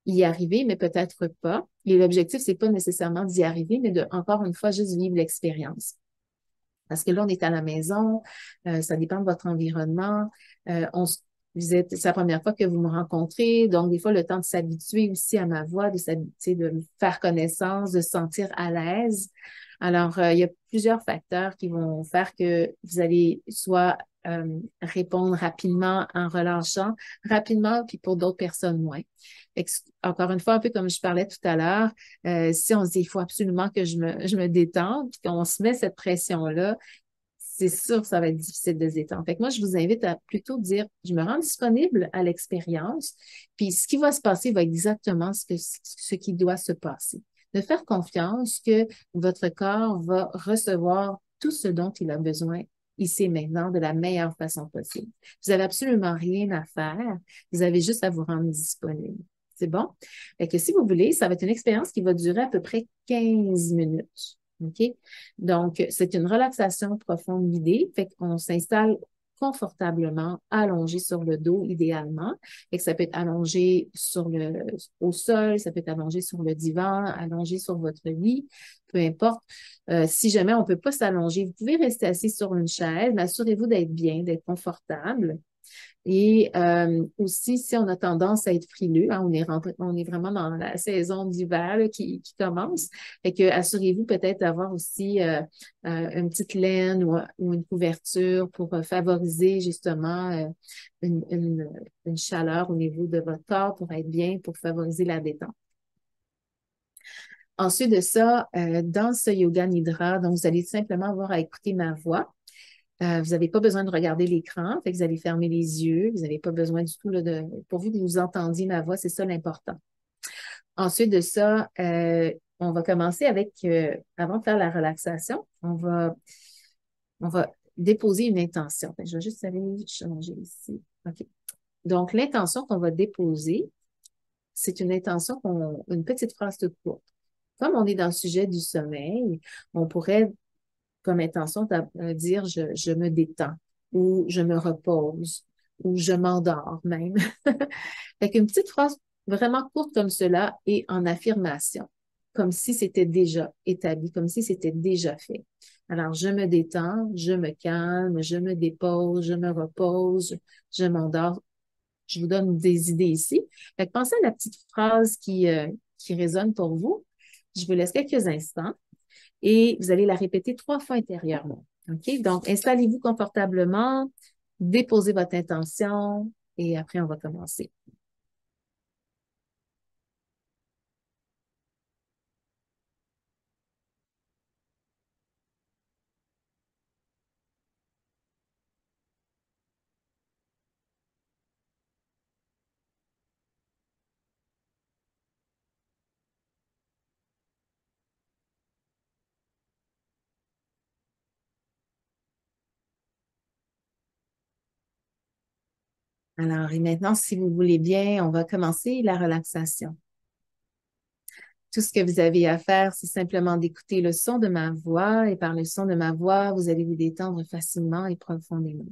y arriver, mais peut-être pas. Et l'objectif, c'est pas nécessairement d'y arriver, mais de, encore une fois, juste vivre l'expérience. Parce que là, on est à la maison, ça dépend de votre environnement. C'est la première fois que vous me rencontrez, donc des fois, le temps de s'habituer aussi à ma voix, de s'habituer, de faire connaissance, de se sentir à l'aise. Alors, il y a plusieurs facteurs qui vont faire que vous allez soit répondre rapidement en relâchant, rapidement, puis pour d'autres personnes moins. Encore une fois, un peu comme je parlais tout à l'heure, si on se dit il faut absolument que je me détende, puis qu'on se met cette pression-là, c'est sûr que ça va être difficile de se détendre. Fait que moi, je vous invite à plutôt dire, je me rends disponible à l'expérience, puis ce qui va se passer va exactement ce qui doit se passer. De faire confiance que votre corps va recevoir tout ce dont il a besoin ici et maintenant de la meilleure façon possible. Vous n'avez absolument rien à faire, vous avez juste à vous rendre disponible. C'est bon? Fait que si vous voulez, ça va être une expérience qui va durer à peu près 15 minutes. OK? Donc, c'est une relaxation profonde guidée. Fait qu'on s'installe confortablement, allongé sur le dos, idéalement. Fait que ça peut être allongé au sol, ça peut être allongé sur le divan, allongé sur votre lit, peu importe. Si jamais on ne peut pas s'allonger, vous pouvez rester assis sur une chaise, mais assurez-vous d'être bien, d'être confortable. Et aussi, si on a tendance à être frileux, hein, on est vraiment dans la saison d'hiver là, qui commence. Fait que assurez-vous peut-être d'avoir aussi une petite laine ou une couverture pour favoriser justement une chaleur au niveau de votre corps pour être bien, pour favoriser la détente. Ensuite de ça, dans ce yoga nidra, donc vous allez simplement avoir à écouter ma voix. Vous n'avez pas besoin de regarder l'écran, fait que vous allez fermer les yeux. Vous n'avez pas besoin du tout là, pourvu que vous entendiez ma voix, c'est ça l'important. Ensuite de ça, on va commencer avec, avant de faire la relaxation, on va déposer une intention. Fait que je vais juste aller changer ici. OK. Donc, l'intention qu'on va déposer, c'est une intention, une petite phrase toute courte. Comme on est dans le sujet du sommeil, on pourrait comme intention dire je me détends ou je me repose ou je m'endors même. Fait qu'une petite phrase vraiment courte comme cela et en affirmation, comme si c'était déjà établi, comme si c'était déjà fait. Alors, je me détends, je me calme, je me dépose, je me repose, je m'endors. Je vous donne des idées ici. Fait que pensez à la petite phrase qui résonne pour vous. Je vous laisse quelques instants et vous allez la répéter 3 fois intérieurement. OK? Donc, installez-vous confortablement, déposez votre intention et après, on va commencer. Alors, et maintenant, si vous voulez bien, on va commencer la relaxation. Tout ce que vous avez à faire, c'est simplement d'écouter le son de ma voix et par le son de ma voix, vous allez vous détendre facilement et profondément,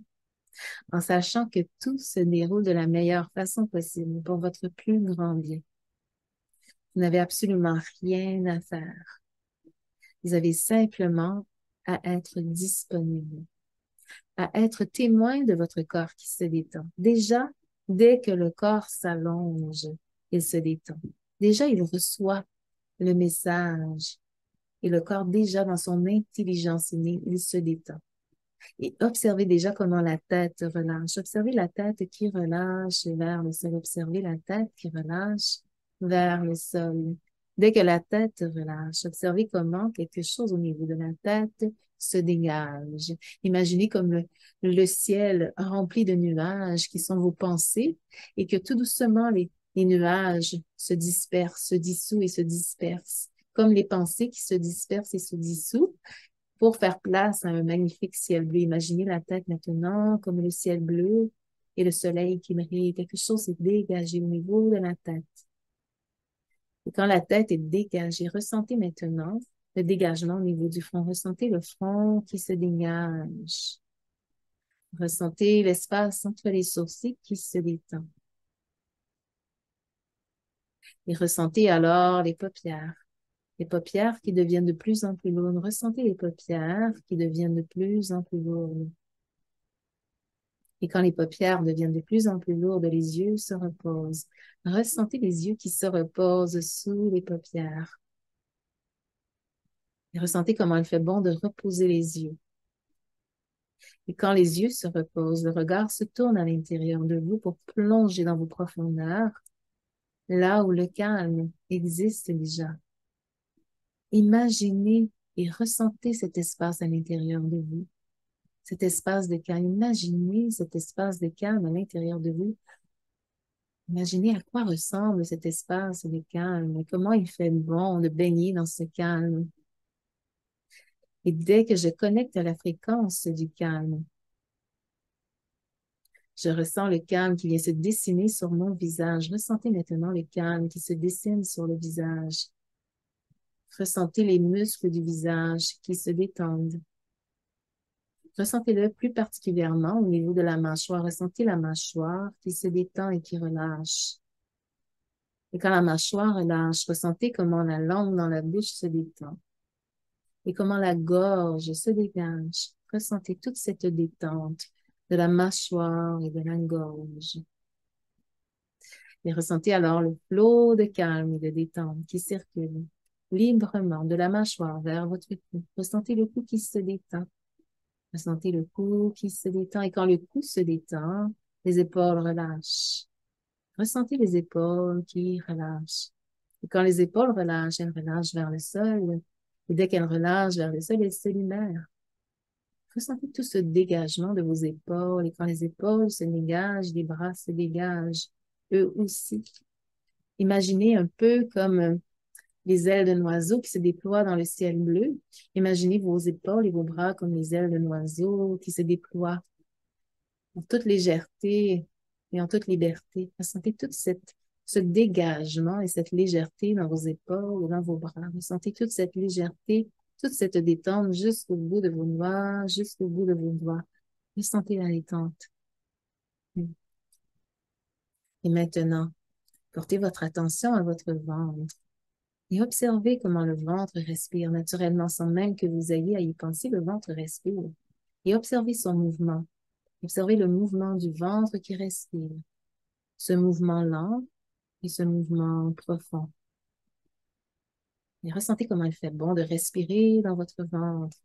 en sachant que tout se déroule de la meilleure façon possible pour votre plus grand bien. Vous n'avez absolument rien à faire. Vous avez simplement à être disponible, à être témoin de votre corps qui se détend. Déjà, dès que le corps s'allonge, il se détend. Déjà, il reçoit le message et le corps, déjà dans son intelligence innée, il se détend. Et observez déjà comment la tête relâche. Observez la tête qui relâche vers le sol. Observez la tête qui relâche vers le sol. Dès que la tête relâche, observez comment quelque chose au niveau de la tête se dégage. Imaginez comme le ciel rempli de nuages qui sont vos pensées et que tout doucement les nuages se dispersent, se dissouent et se dispersent comme les pensées qui se dispersent et se dissouent pour faire place à un magnifique ciel bleu. Imaginez la tête maintenant comme le ciel bleu et le soleil qui brille. Quelque chose est dégagé au niveau de la tête. Et quand la tête est dégagée, ressentez maintenant le dégagement au niveau du front. Ressentez le front qui se dégage. Ressentez l'espace entre les sourcils qui se détend. Et ressentez alors les paupières. Les paupières qui deviennent de plus en plus lourdes. Ressentez les paupières qui deviennent de plus en plus lourdes. Et quand les paupières deviennent de plus en plus lourdes, les yeux se reposent. Ressentez les yeux qui se reposent sous les paupières. Et ressentez comment il fait bon de reposer les yeux. Et quand les yeux se reposent, le regard se tourne à l'intérieur de vous pour plonger dans vos profondeurs, là où le calme existe déjà. Imaginez et ressentez cet espace à l'intérieur de vous. Cet espace de calme. Imaginez cet espace de calme à l'intérieur de vous. Imaginez à quoi ressemble cet espace de calme et comment il fait bon de baigner dans ce calme. Et dès que je connecte à la fréquence du calme, je ressens le calme qui vient se dessiner sur mon visage. Ressentez maintenant le calme qui se dessine sur le visage. Ressentez les muscles du visage qui se détendent. Ressentez-le plus particulièrement au niveau de la mâchoire. Ressentez la mâchoire qui se détend et qui relâche. Et quand la mâchoire relâche, ressentez comment la langue dans la bouche se détend. Et comment la gorge se dégage. Ressentez toute cette détente de la mâchoire et de la gorge. Et ressentez alors le flot de calme et de détente qui circule librement de la mâchoire vers votre cou. Ressentez le cou qui se détend. Ressentez le cou qui se détend. Et quand le cou se détend, les épaules relâchent. Ressentez les épaules qui relâchent. Et quand les épaules relâchent, elles relâchent vers le sol. Et dès qu'elles relâchent vers le sol, elles se libèrent. Ressentez tout ce dégagement de vos épaules. Et quand les épaules se dégagent, les bras se dégagent, eux aussi. Imaginez un peu comme les ailes d'un oiseau qui se déploient dans le ciel bleu. Imaginez vos épaules et vos bras comme les ailes d'un oiseau qui se déploient en toute légèreté et en toute liberté. Ressentez ce dégagement et cette légèreté dans vos épaules et dans vos bras. Ressentez toute cette légèreté, toute cette détente jusqu'au bout de vos doigts, jusqu'au bout de vos doigts. Ressentez la détente. Et maintenant, portez votre attention à votre ventre et observez comment le ventre respire naturellement sans même que vous ayez à y penser. Le ventre respire et observez son mouvement. Observez le mouvement du ventre qui respire. Ce mouvement lent et ce mouvement profond. Et ressentez comment il fait bon de respirer dans votre ventre.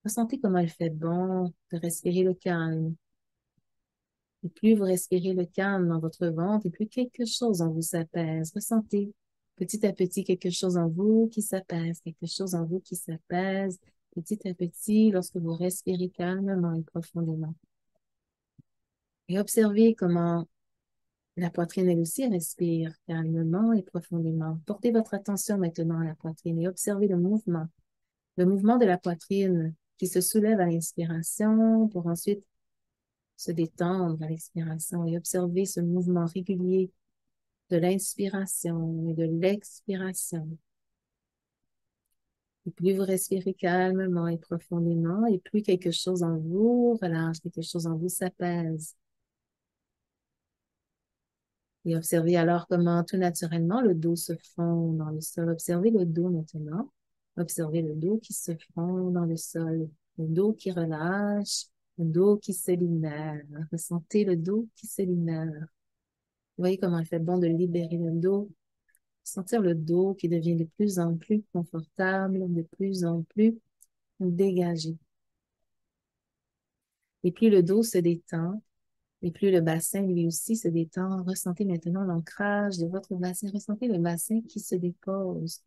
Ressentez comment il fait bon de respirer le calme. Et plus vous respirez le calme dans votre ventre, et plus quelque chose en vous s'apaise. Ressentez petit à petit quelque chose en vous qui s'apaise, quelque chose en vous qui s'apaise petit à petit lorsque vous respirez calmement et profondément. Et observez comment la poitrine, elle aussi, respire calmement et profondément. Portez votre attention maintenant à la poitrine et observez le mouvement. Le mouvement de la poitrine qui se soulève à l'inspiration pour ensuite se détendre à l'expiration et observez ce mouvement régulier de l'inspiration et de l'expiration. Et plus vous respirez calmement et profondément, et plus quelque chose en vous relâche, quelque chose en vous s'apaise. Et observez alors comment tout naturellement le dos se fond dans le sol. Observez le dos maintenant. Observez le dos qui se fond dans le sol. Le dos qui relâche, le dos qui se libère. Ressentez le dos qui se libère. Vous voyez comment il fait bon de libérer le dos. Sentir le dos qui devient de plus en plus confortable, de plus en plus dégagé. Et plus le dos se détend, et plus le bassin lui aussi se détend. Ressentez maintenant l'ancrage de votre bassin. Ressentez le bassin qui se dépose.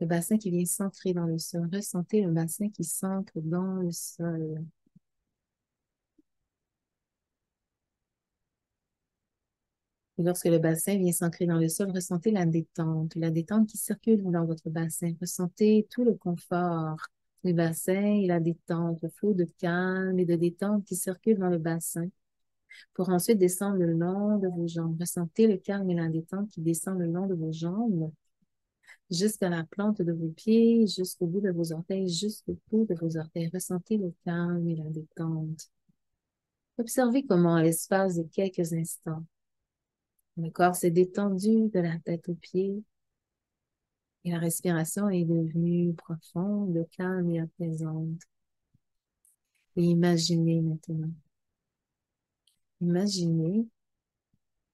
Le bassin qui vient s'ancrer dans le sol. Ressentez le bassin qui s'ancre dans le sol. Et lorsque le bassin vient s'ancrer dans le sol, ressentez la détente qui circule dans votre bassin. Ressentez tout le confort du bassin et la détente, le flot de calme et de détente qui circule dans le bassin pour ensuite descendre le long de vos jambes. Ressentez le calme et la détente qui descend le long de vos jambes jusqu'à la plante de vos pieds, jusqu'au bout de vos orteils, jusqu'au bout de vos orteils. Ressentez le calme et la détente. Observez comment, à l'espace de quelques instants, le corps s'est détendu de la tête aux pieds et la respiration est devenue profonde, calme et apaisante. Et imaginez maintenant, imaginez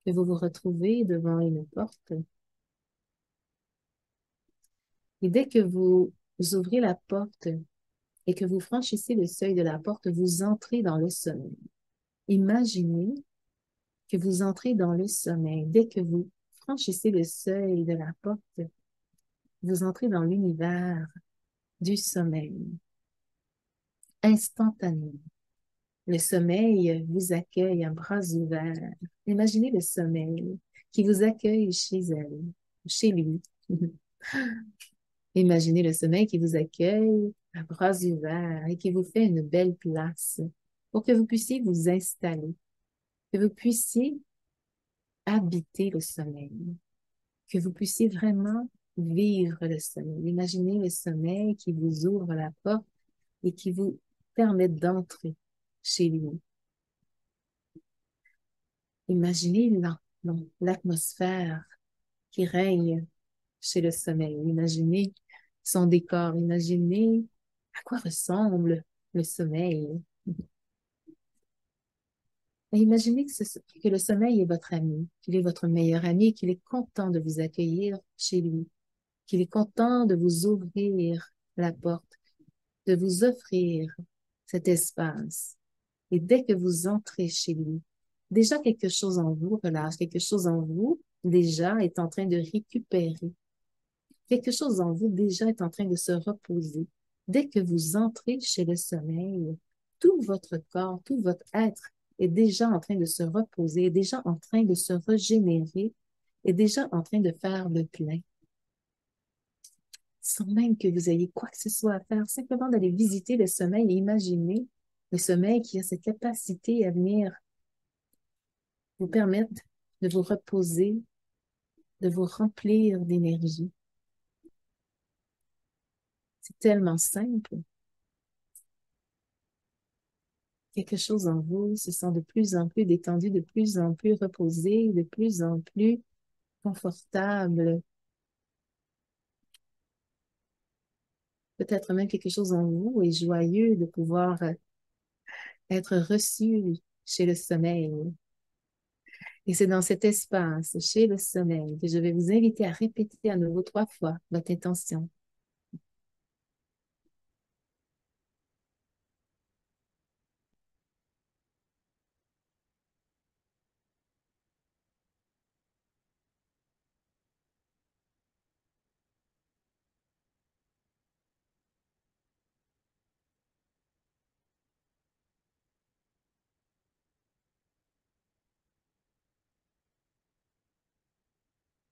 que vous vous retrouvez devant une porte et dès que vous ouvrez la porte et que vous franchissez le seuil de la porte, vous entrez dans le sommeil. Imaginez que vous entrez dans le sommeil. Dès que vous franchissez le seuil de la porte, vous entrez dans l'univers du sommeil instantanément. Le sommeil vous accueille à bras ouverts. Imaginez le sommeil qui vous accueille chez elle, chez lui. Imaginez le sommeil qui vous accueille à bras ouverts et qui vous fait une belle place pour que vous puissiez vous installer, que vous puissiez habiter le sommeil, que vous puissiez vraiment vivre le sommeil. Imaginez le sommeil qui vous ouvre la porte et qui vous permet d'entrer chez lui. Imaginez l'atmosphère qui règne chez le sommeil. Imaginez son décor. Imaginez à quoi ressemble le sommeil. Et imaginez que le sommeil est votre ami, qu'il est votre meilleur ami, qu'il est content de vous accueillir chez lui, qu'il est content de vous ouvrir la porte, de vous offrir cet espace. Et dès que vous entrez chez lui, déjà quelque chose en vous relâche, quelque chose en vous déjà est en train de récupérer. Quelque chose en vous déjà est en train de se reposer. Dès que vous entrez chez le sommeil, tout votre corps, tout votre être est déjà en train de se reposer, est déjà en train de se régénérer, est déjà en train de faire le plein. Sans même que vous ayez quoi que ce soit à faire, simplement d'aller visiter le sommeil et imaginer le sommeil qui a cette capacité à venir vous permettre de vous reposer, de vous remplir d'énergie. C'est tellement simple. Quelque chose en vous se sent de plus en plus détendu, de plus en plus reposé, de plus en plus confortable. Peut-être même quelque chose en vous est joyeux de pouvoir être reçu chez le sommeil. Et c'est dans cet espace, chez le sommeil, que je vais vous inviter à répéter à nouveau 3 fois votre intention.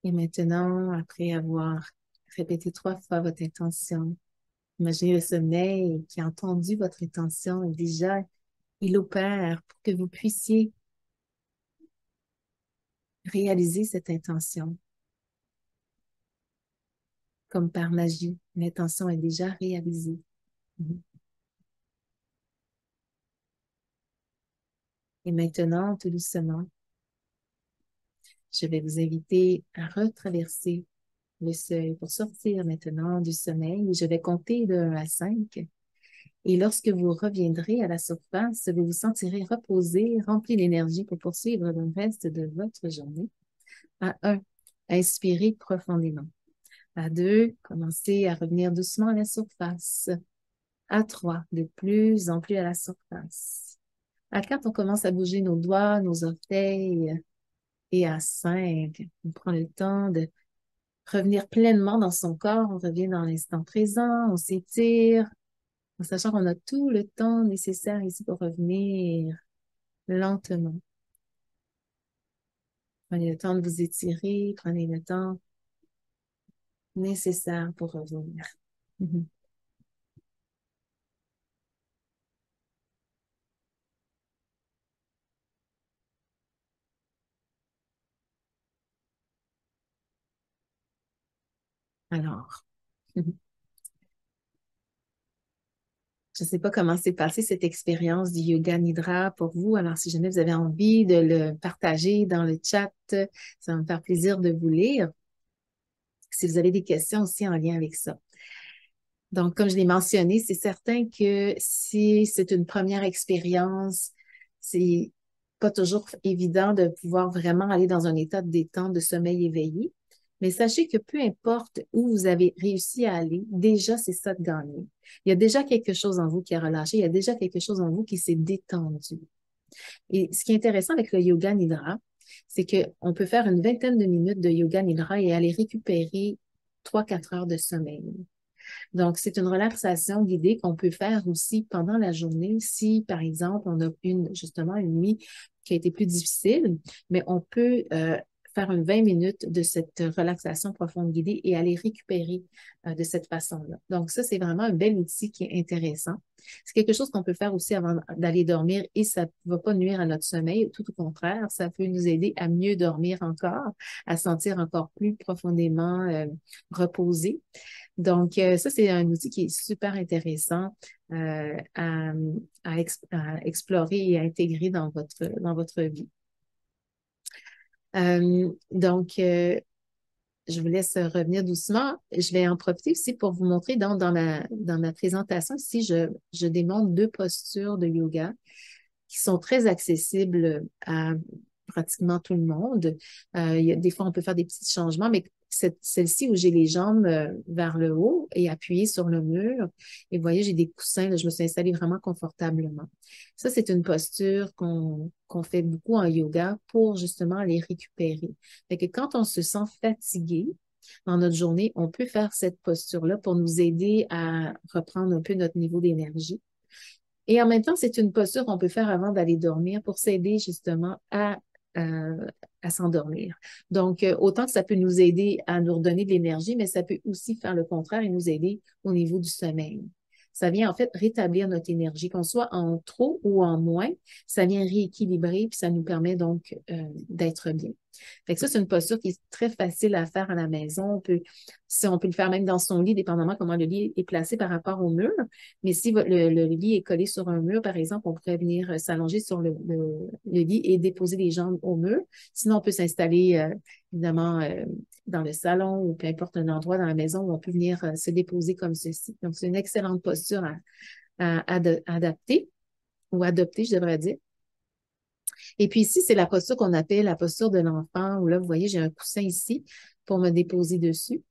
Et maintenant, après avoir répété 3 fois votre intention, imaginez le sommeil qui a entendu votre intention et déjà, il opère pour que vous puissiez réaliser cette intention. Comme par magie, l'intention est déjà réalisée. Et maintenant, tout doucement, je vais vous inviter à retraverser le seuil pour sortir maintenant du sommeil. Je vais compter de 1 à 5. Et lorsque vous reviendrez à la surface, vous vous sentirez reposé, rempli d'énergie pour poursuivre le reste de votre journée. À 1, inspirez profondément. À 2, commencez à revenir doucement à la surface. À 3, de plus en plus à la surface. À 4, on commence à bouger nos doigts, nos orteils. Et à 5, on prend le temps de revenir pleinement dans son corps. On revient dans l'instant présent, on s'étire, en sachant qu'on a tout le temps nécessaire ici pour revenir lentement. Prenez le temps de vous étirer, prenez le temps nécessaire pour revenir. Mhm. Alors, je ne sais pas comment s'est passée cette expérience du yoga nidra pour vous. Alors, si jamais vous avez envie de le partager dans le chat, ça va me faire plaisir de vous lire. Si vous avez des questions aussi en lien avec ça. Donc, comme je l'ai mentionné, c'est certain que si c'est une première expérience, c'est pas toujours évident de pouvoir vraiment aller dans un état de détente, de sommeil éveillé. Mais sachez que peu importe où vous avez réussi à aller, déjà, c'est ça de gagner. Il y a déjà quelque chose en vous qui a relâché, il y a déjà quelque chose en vous qui s'est détendu. Et ce qui est intéressant avec le yoga nidra, c'est qu'on peut faire une vingtaine de minutes de yoga nidra et aller récupérer 3-4 heures de sommeil. Donc, c'est une relaxation guidée qu'on peut faire aussi pendant la journée si, par exemple, on a justement une nuit qui a été plus difficile, mais on peut faire une 20 minutes de cette relaxation profonde guidée et aller récupérer de cette façon-là. Donc, ça, c'est vraiment un bel outil qui est intéressant. C'est quelque chose qu'on peut faire aussi avant d'aller dormir et ça ne va pas nuire à notre sommeil. Tout au contraire, ça peut nous aider à mieux dormir encore, à sentir encore plus profondément reposé. Donc, ça, c'est un outil qui est super intéressant à explorer et à intégrer dans votre vie. Donc, je vous laisse revenir doucement. Je vais en profiter aussi pour vous montrer dans ma présentation ici, je démontre 2 postures de yoga qui sont très accessibles à pratiquement tout le monde. Des fois, on peut faire des petits changements, mais celle-ci où j'ai les jambes vers le haut et appuyées sur le mur. Et vous voyez, j'ai des coussins, là, je me suis installée vraiment confortablement. Ça, c'est une posture qu'on fait beaucoup en yoga pour justement aller récupérer. Fait que quand on se sent fatigué dans notre journée, on peut faire cette posture-là pour nous aider à reprendre un peu notre niveau d'énergie. Et en même temps, c'est une posture qu'on peut faire avant d'aller dormir pour s'aider justement euh, à s'endormir. Donc, autant que ça peut nous aider à nous redonner de l'énergie, mais ça peut aussi faire le contraire et nous aider au niveau du sommeil. Ça vient en fait rétablir notre énergie, qu'on soit en trop ou en moins, ça vient rééquilibrer puis ça nous permet donc d'être bien. Fait que ça, c'est une posture qui est très facile à faire à la maison. On peut le faire même dans son lit, dépendamment comment le lit est placé par rapport au mur. Mais si le lit est collé sur un mur, par exemple, on pourrait venir s'allonger sur le lit et déposer les jambes au mur. Sinon, on peut s'installer évidemment dans le salon ou peu importe un endroit dans la maison où on peut venir se déposer comme ceci. Donc, c'est une excellente posture à adapter ou adopter, je devrais dire. Et puis ici, c'est la posture qu'on appelle la posture de l'enfant, où là, vous voyez, j'ai un coussin ici pour me déposer dessus.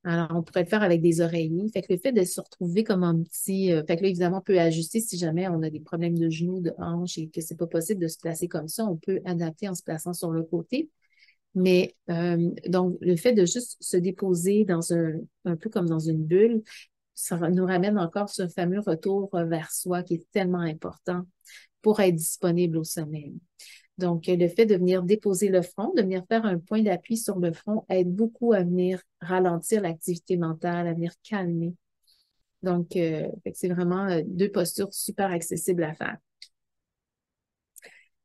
Alors, on pourrait le faire avec des oreillers. Fait que le fait de se retrouver comme un petit... fait que là, évidemment, on peut ajuster si jamais on a des problèmes de genoux, de hanches et que c'est pas possible de se placer comme ça. On peut adapter en se plaçant sur le côté. Mais donc, le fait de juste se déposer un peu comme dans une bulle, ça nous ramène encore sur ce fameux retour vers soi qui est tellement important pour être disponible au sommeil. Donc, le fait de venir déposer le front, de venir faire un point d'appui sur le front aide beaucoup à venir ralentir l'activité mentale, à venir calmer. Donc, c'est vraiment 2 postures super accessibles à faire.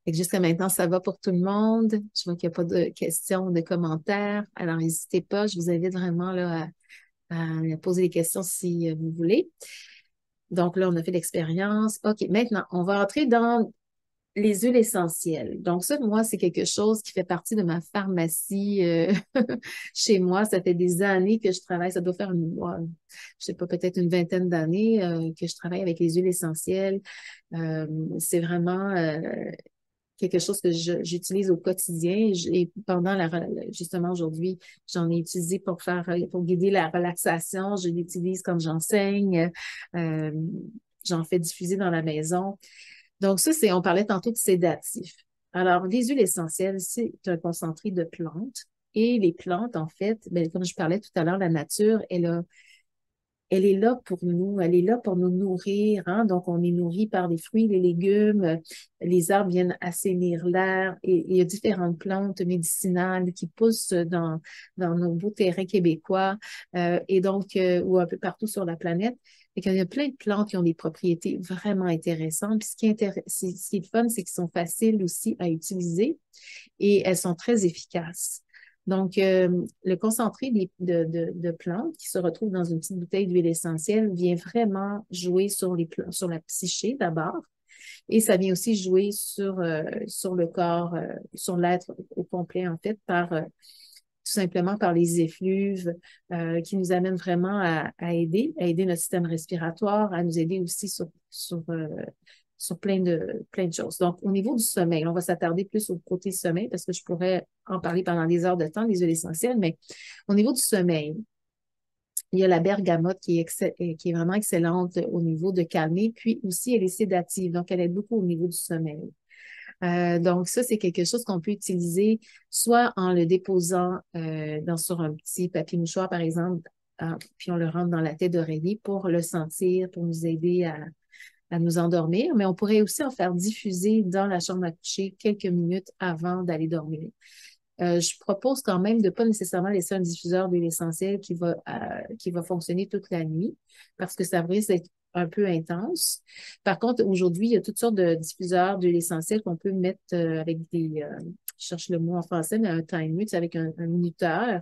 Fait que jusqu'à maintenant, ça va pour tout le monde. Je vois qu'il n'y a pas de questions, de commentaires. Alors, n'hésitez pas. Je vous invite vraiment là, à poser des questions si vous voulez. Donc là, on a fait l'expérience. OK, maintenant, on va entrer dans les huiles essentielles. Donc ça, moi, c'est quelque chose qui fait partie de ma pharmacie chez moi. Ça fait des années que je travaille. Ça doit faire je sais pas, peut-être une vingtaine d'années que je travaille avec les huiles essentielles. C'est vraiment quelque chose que j'utilise au quotidien. Et pendant justement aujourd'hui, j'en ai utilisé pour guider la relaxation. Je l'utilise quand j'enseigne. Euh, J'en fais diffuser dans la maison. Donc, ça, on parlait tantôt de sédatif. Alors, les huiles essentielles, c'est un concentré de plantes. Et les plantes, en fait, ben, comme je parlais tout à l'heure, la nature, elle a elle est là pour nous, elle est là pour nous nourrir, hein. Donc, on est nourri par les fruits, les légumes, les arbres viennent assainir l'air et il y a différentes plantes médicinales qui poussent dans nos beaux terrains québécois et donc, ou un peu partout sur la planète. Et qu'il y a plein de plantes qui ont des propriétés vraiment intéressantes. Puis ce qui est fun, c'est qu'elles sont faciles aussi à utiliser et elles sont très efficaces. Donc, le concentré de plantes qui se retrouve dans une petite bouteille d'huile essentielle vient vraiment jouer sur la psyché d'abord et ça vient aussi jouer sur le corps, sur l'être au complet en fait, tout simplement par les effluves qui nous amènent vraiment à aider notre système respiratoire, à nous aider aussi sur plein de choses. Donc, au niveau du sommeil, on va s'attarder plus au côté sommeil parce que je pourrais en parler pendant des heures de temps, des huiles essentielles, mais au niveau du sommeil, il y a la bergamote qui est vraiment excellente au niveau de calmer, puis aussi elle est sédative, donc elle aide beaucoup au niveau du sommeil. Donc, ça, c'est quelque chose qu'on peut utiliser soit en le déposant sur un petit papier mouchoir, par exemple, puis on le rentre dans la tête d'oreiller pour le sentir, pour nous aider à nous endormir. Mais on pourrait aussi en faire diffuser dans la chambre à coucher quelques minutes avant d'aller dormir. Je propose quand même de pas nécessairement laisser un diffuseur d'huile essentielle qui va fonctionner toute la nuit parce que ça risque d'être un peu intense. Par contre, aujourd'hui, il y a toutes sortes de diffuseurs d'huile essentielle qu'on peut mettre avec je cherche le mot en français, mais un timer, tu sais, avec un minuteur,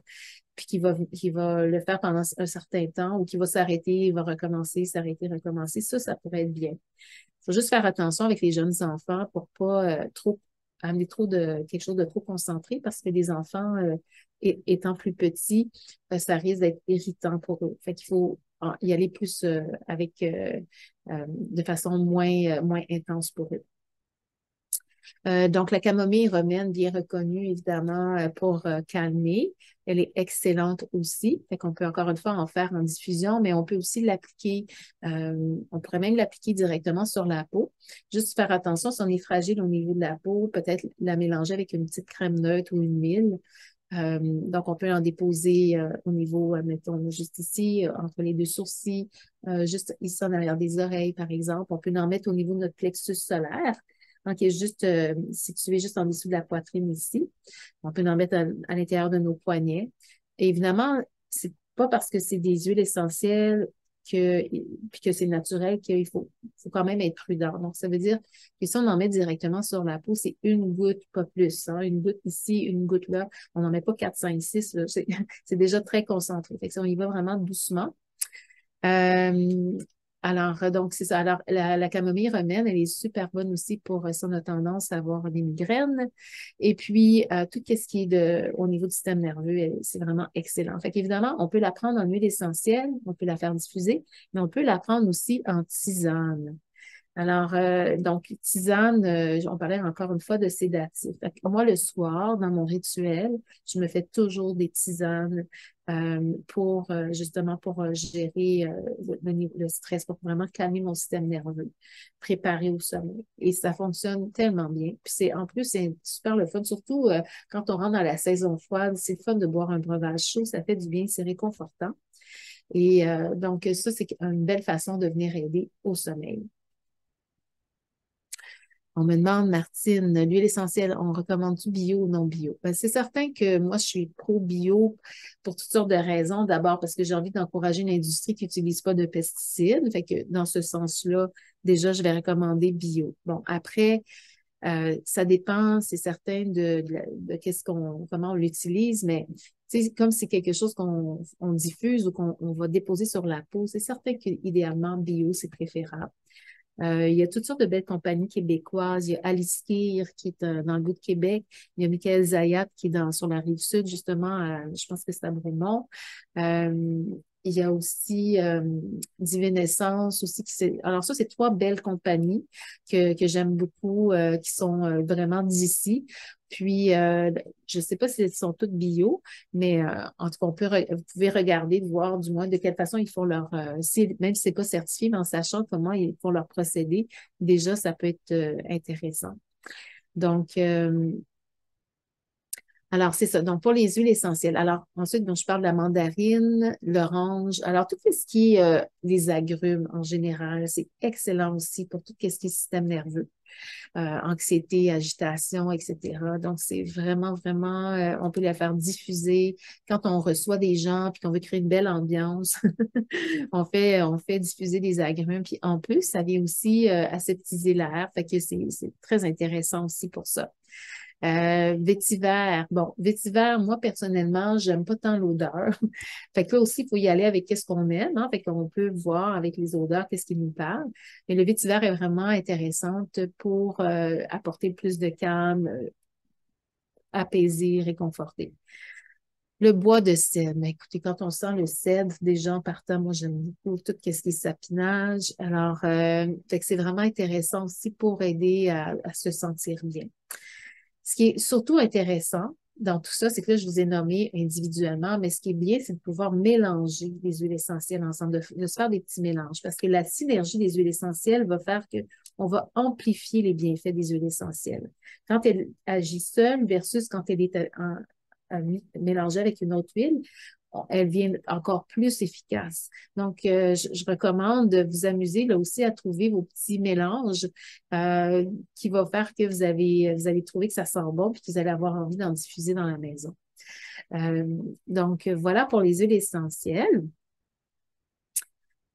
puis qui va le faire pendant un certain temps ou qui va s'arrêter, il va recommencer, s'arrêter, recommencer. Ça pourrait être bien. Il faut juste faire attention avec les jeunes enfants pour pas trop amener trop de quelque chose de trop concentré parce que les enfants, étant plus petits, ça risque d'être irritant pour eux. Fait qu'il faut y aller plus de façon moins intense pour eux. Donc, la camomille romaine, bien reconnue, évidemment, pour calmer. Elle est excellente aussi. Fait qu'on peut encore une fois en faire en diffusion, mais on peut aussi l'appliquer, on pourrait même l'appliquer directement sur la peau. Juste faire attention, si on est fragile au niveau de la peau, peut-être la mélanger avec une petite crème neutre ou une huile. Donc, on peut en déposer au niveau, mettons, juste ici, entre les deux sourcils, juste ici en arrière des oreilles, par exemple. On peut en mettre au niveau de notre plexus solaire, hein, qui est juste situé juste en dessous de la poitrine ici. On peut en mettre à l'intérieur de nos poignets. Et évidemment, c'est pas parce que c'est des huiles essentielles puis que c'est naturel faut quand même être prudent. Donc, ça veut dire que si on en met directement sur la peau, c'est une goutte, pas plus, hein. Une goutte ici, une goutte là. On n'en met pas 4, 5, 6. Là. C'est déjà très concentré. Fait que ça, on y va vraiment doucement. Euh, donc, c'est ça. Alors, la camomille romaine, elle est super bonne aussi pour si on a tendance à avoir des migraines. Et puis, tout ce qui est au niveau du système nerveux, c'est vraiment excellent. Fait qu'évidemment, on peut la prendre en huile essentielle, on peut la faire diffuser, mais on peut la prendre aussi en tisane. Alors, donc, tisane, on parlait encore une fois de sédatif. Fait que moi, le soir, dans mon rituel, je me fais toujours des tisanes justement pour gérer le stress, pour vraiment calmer mon système nerveux, préparer au sommeil. Et ça fonctionne tellement bien. Puis en plus, c'est super le fun, surtout quand on rentre dans la saison froide, c'est le fun de boire un breuvage chaud, ça fait du bien, c'est réconfortant. Et donc, ça, c'est une belle façon de venir aider au sommeil. On me demande, Martine, l'huile essentielle, on recommande-tu bio ou non bio? Ben, c'est certain que moi, je suis pro-bio pour toutes sortes de raisons. D'abord, parce que j'ai envie d'encourager une industrie qui n'utilise pas de pesticides. Fait que dans ce sens-là, déjà, je vais recommander bio. Bon, après, ça dépend, c'est certain de comment on l'utilise, mais comme c'est quelque chose qu'on diffuse ou qu'on va déposer sur la peau, c'est certain qu'idéalement, bio, c'est préférable. Il y a toutes sortes de belles compagnies québécoises. Il y a Alice Kyr qui est dans le bout de Québec. Il y a Michael Zayat qui est sur la rive sud, justement, je pense que c'est à Bromont. Il y a aussi Divine Essence aussi. Alors ça, c'est trois belles compagnies que j'aime beaucoup, qui sont vraiment d'ici. Puis, je ne sais pas si elles sont toutes bio, mais en tout cas, vous pouvez regarder, voir du moins de quelle façon ils font même si c'est pas certifié, mais en sachant comment ils font leur procédé, déjà, ça peut être intéressant. Donc, Alors, c'est ça. Donc, pour les huiles essentielles. Alors, ensuite, donc, je parle de la mandarine, l'orange. Alors, tout ce qui est les agrumes en général, c'est excellent aussi pour tout ce qui est système nerveux, anxiété, agitation, etc. Donc, c'est vraiment, vraiment, on peut la faire diffuser quand on reçoit des gens puis qu'on veut créer une belle ambiance. On fait diffuser des agrumes. Puis en plus, ça vient aussi aseptiser l'air. Fait que c'est très intéressant aussi pour ça. Vétiver. Bon, vétiver, moi, personnellement, j'aime pas tant l'odeur. Fait que là aussi, il faut y aller avec qu'est-ce qu'on aime, hein. Fait qu'on peut voir avec les odeurs qu'est-ce qui nous parle. Mais le vétiver est vraiment intéressante pour apporter plus de calme, apaiser, réconforter. Le bois de cèdre. Mais écoutez, quand on sent le cèdre, déjà en partant, moi, j'aime beaucoup tout ce qui est sapinage. Alors, fait que c'est vraiment intéressant aussi pour aider à se sentir bien. Ce qui est surtout intéressant dans tout ça, c'est que là, je vous ai nommé individuellement, mais ce qui est bien, c'est de pouvoir mélanger les huiles essentielles ensemble, de se faire des petits mélanges, parce que la synergie des huiles essentielles va faire que on va amplifier les bienfaits des huiles essentielles. Quand elle agit seule versus quand elle est mélangée avec une autre huile, elle vient encore plus efficace. Donc, je recommande de vous amuser là aussi à trouver vos petits mélanges euh, qui va faire que vous allez trouver que ça sent bon puis que vous allez avoir envie d'en diffuser dans la maison. Euh, donc, voilà pour les huiles essentielles.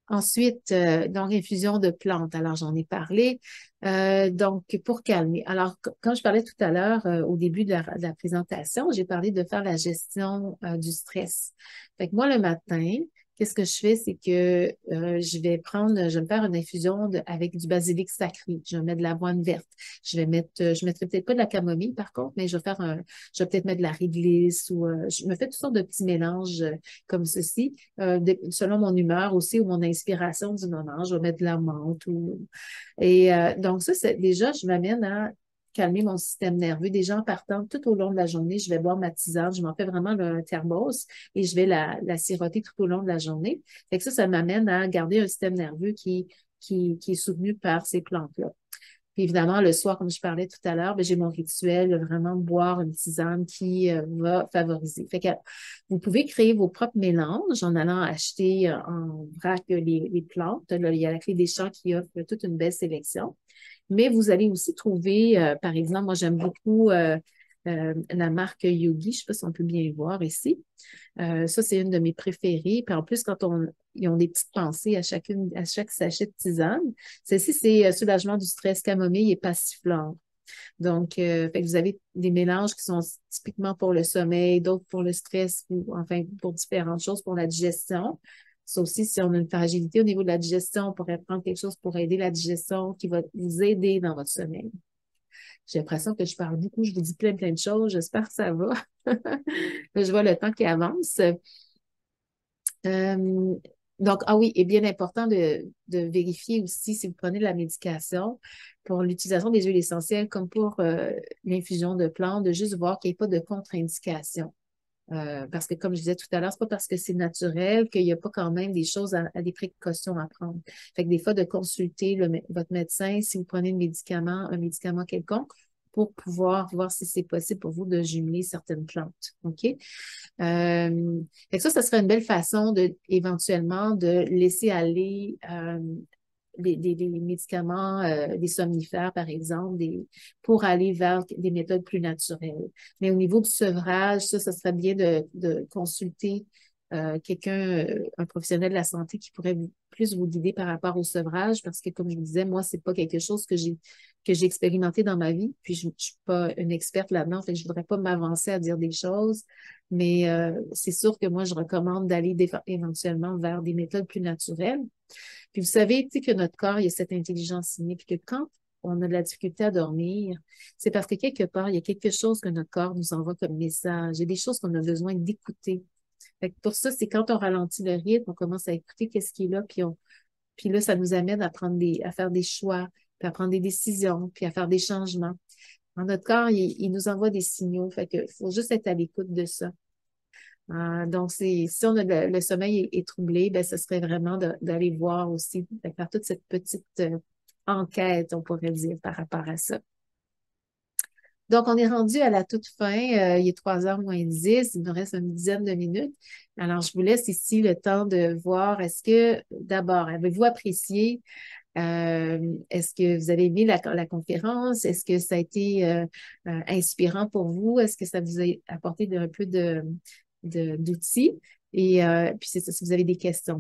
Ensuite, donc, infusion de plantes. Alors, j'en ai parlé. Donc, pour calmer. Alors, quand je parlais tout à l'heure, au début de la présentation, j'ai parlé de faire la gestion du stress. Fait que moi, le matin, qu'est-ce que je fais? C'est que je vais me faire une infusion avec du basilic sacré. Je vais mettre de l'avoine verte. Je mettrai peut-être pas de la camomille, par contre, mais je vais peut-être mettre de la réglisse ou je me fais toutes sortes de petits mélanges comme ceci selon mon humeur aussi ou mon inspiration du moment. Je vais mettre de la menthe. Donc ça, c'est déjà, je m'amène à calmer mon système nerveux. Déjà en partant tout au long de la journée, je vais boire ma tisane. Je m'en fais vraiment là, un thermos et je vais la siroter tout au long de la journée. Fait que ça m'amène à garder un système nerveux qui est soutenu par ces plantes-là. Puis évidemment, le soir, comme je parlais tout à l'heure, ben, j'ai mon rituel de vraiment boire une tisane qui va favoriser. Fait que vous pouvez créer vos propres mélanges en allant acheter en vrac les plantes. Là, il y a la Clé des Champs qui offre toute une belle sélection. Mais vous allez aussi trouver, par exemple, moi j'aime beaucoup la marque Yogi. Je ne sais pas si on peut bien voir ici. Ça, c'est une de mes préférées. Puis en plus, ils ont des petites pensées à chaque sachet de tisane. Celle-ci, c'est soulagement du stress, camomille et passiflore. Donc, fait que vous avez des mélanges qui sont typiquement pour le sommeil, d'autres pour le stress, ou enfin pour différentes choses, pour la digestion. Ça aussi, si on a une fragilité au niveau de la digestion, on pourrait prendre quelque chose pour aider la digestion qui va vous aider dans votre sommeil. J'ai l'impression que je parle beaucoup, je vous dis plein, plein de choses. J'espère que ça va. Je vois le temps qui avance. Euh, donc, ah oui, et bien important de vérifier aussi si vous prenez de la médication pour l'utilisation des huiles essentielles comme pour l'infusion de plantes, de juste voir qu'il n'y ait pas de contre-indication. Parce que, comme je disais tout à l'heure, c'est pas parce que c'est naturel qu'il n'y a pas quand même des choses à des précautions à prendre. Fait que des fois, de consulter votre médecin si vous prenez un médicament quelconque, pour pouvoir voir si c'est possible pour vous de jumeler certaines plantes. OK? Fait que ça serait une belle façon éventuellement de laisser aller des médicaments, des somnifères, par exemple, pour aller vers des méthodes plus naturelles. Mais au niveau du sevrage, ça serait bien de consulter quelqu'un, un professionnel de la santé qui pourrait plus vous guider par rapport au sevrage, parce que, comme je vous disais, moi, c'est pas quelque chose que j'ai expérimenté dans ma vie, puis je suis pas une experte là-dedans, fait que je voudrais pas m'avancer à dire des choses, mais c'est sûr que moi, je recommande d'aller éventuellement vers des méthodes plus naturelles. Puis vous savez, tu sais, que notre corps, il y a cette intelligence innée, puis que quand on a de la difficulté à dormir, c'est parce que quelque part, il y a quelque chose que notre corps nous envoie comme message. Il y a des choses qu'on a besoin d'écouter. Fait que pour ça, c'est quand on ralentit le rythme, on commence à écouter qu'est-ce qui est là, puis là, ça nous amène à faire des choix, puis à prendre des décisions, puis à faire des changements. Dans notre corps, il nous envoie des signaux. Fait que faut juste être à l'écoute de ça. Donc, si on a le sommeil est troublé, ben, ce serait vraiment d'aller voir aussi, de faire toute cette petite enquête, on pourrait dire, par rapport à ça. Donc, on est rendu à la toute fin. Il est 3h moins 10. Il me reste une dizaine de minutes. Alors, je vous laisse ici le temps de voir, est-ce que, d'abord, avez-vous apprécié? Est-ce que vous avez aimé la conférence? Est-ce que ça a été inspirant pour vous? Est-ce que ça vous a apporté un peu d'outils? Et puis, c'est ça, si vous avez des questions.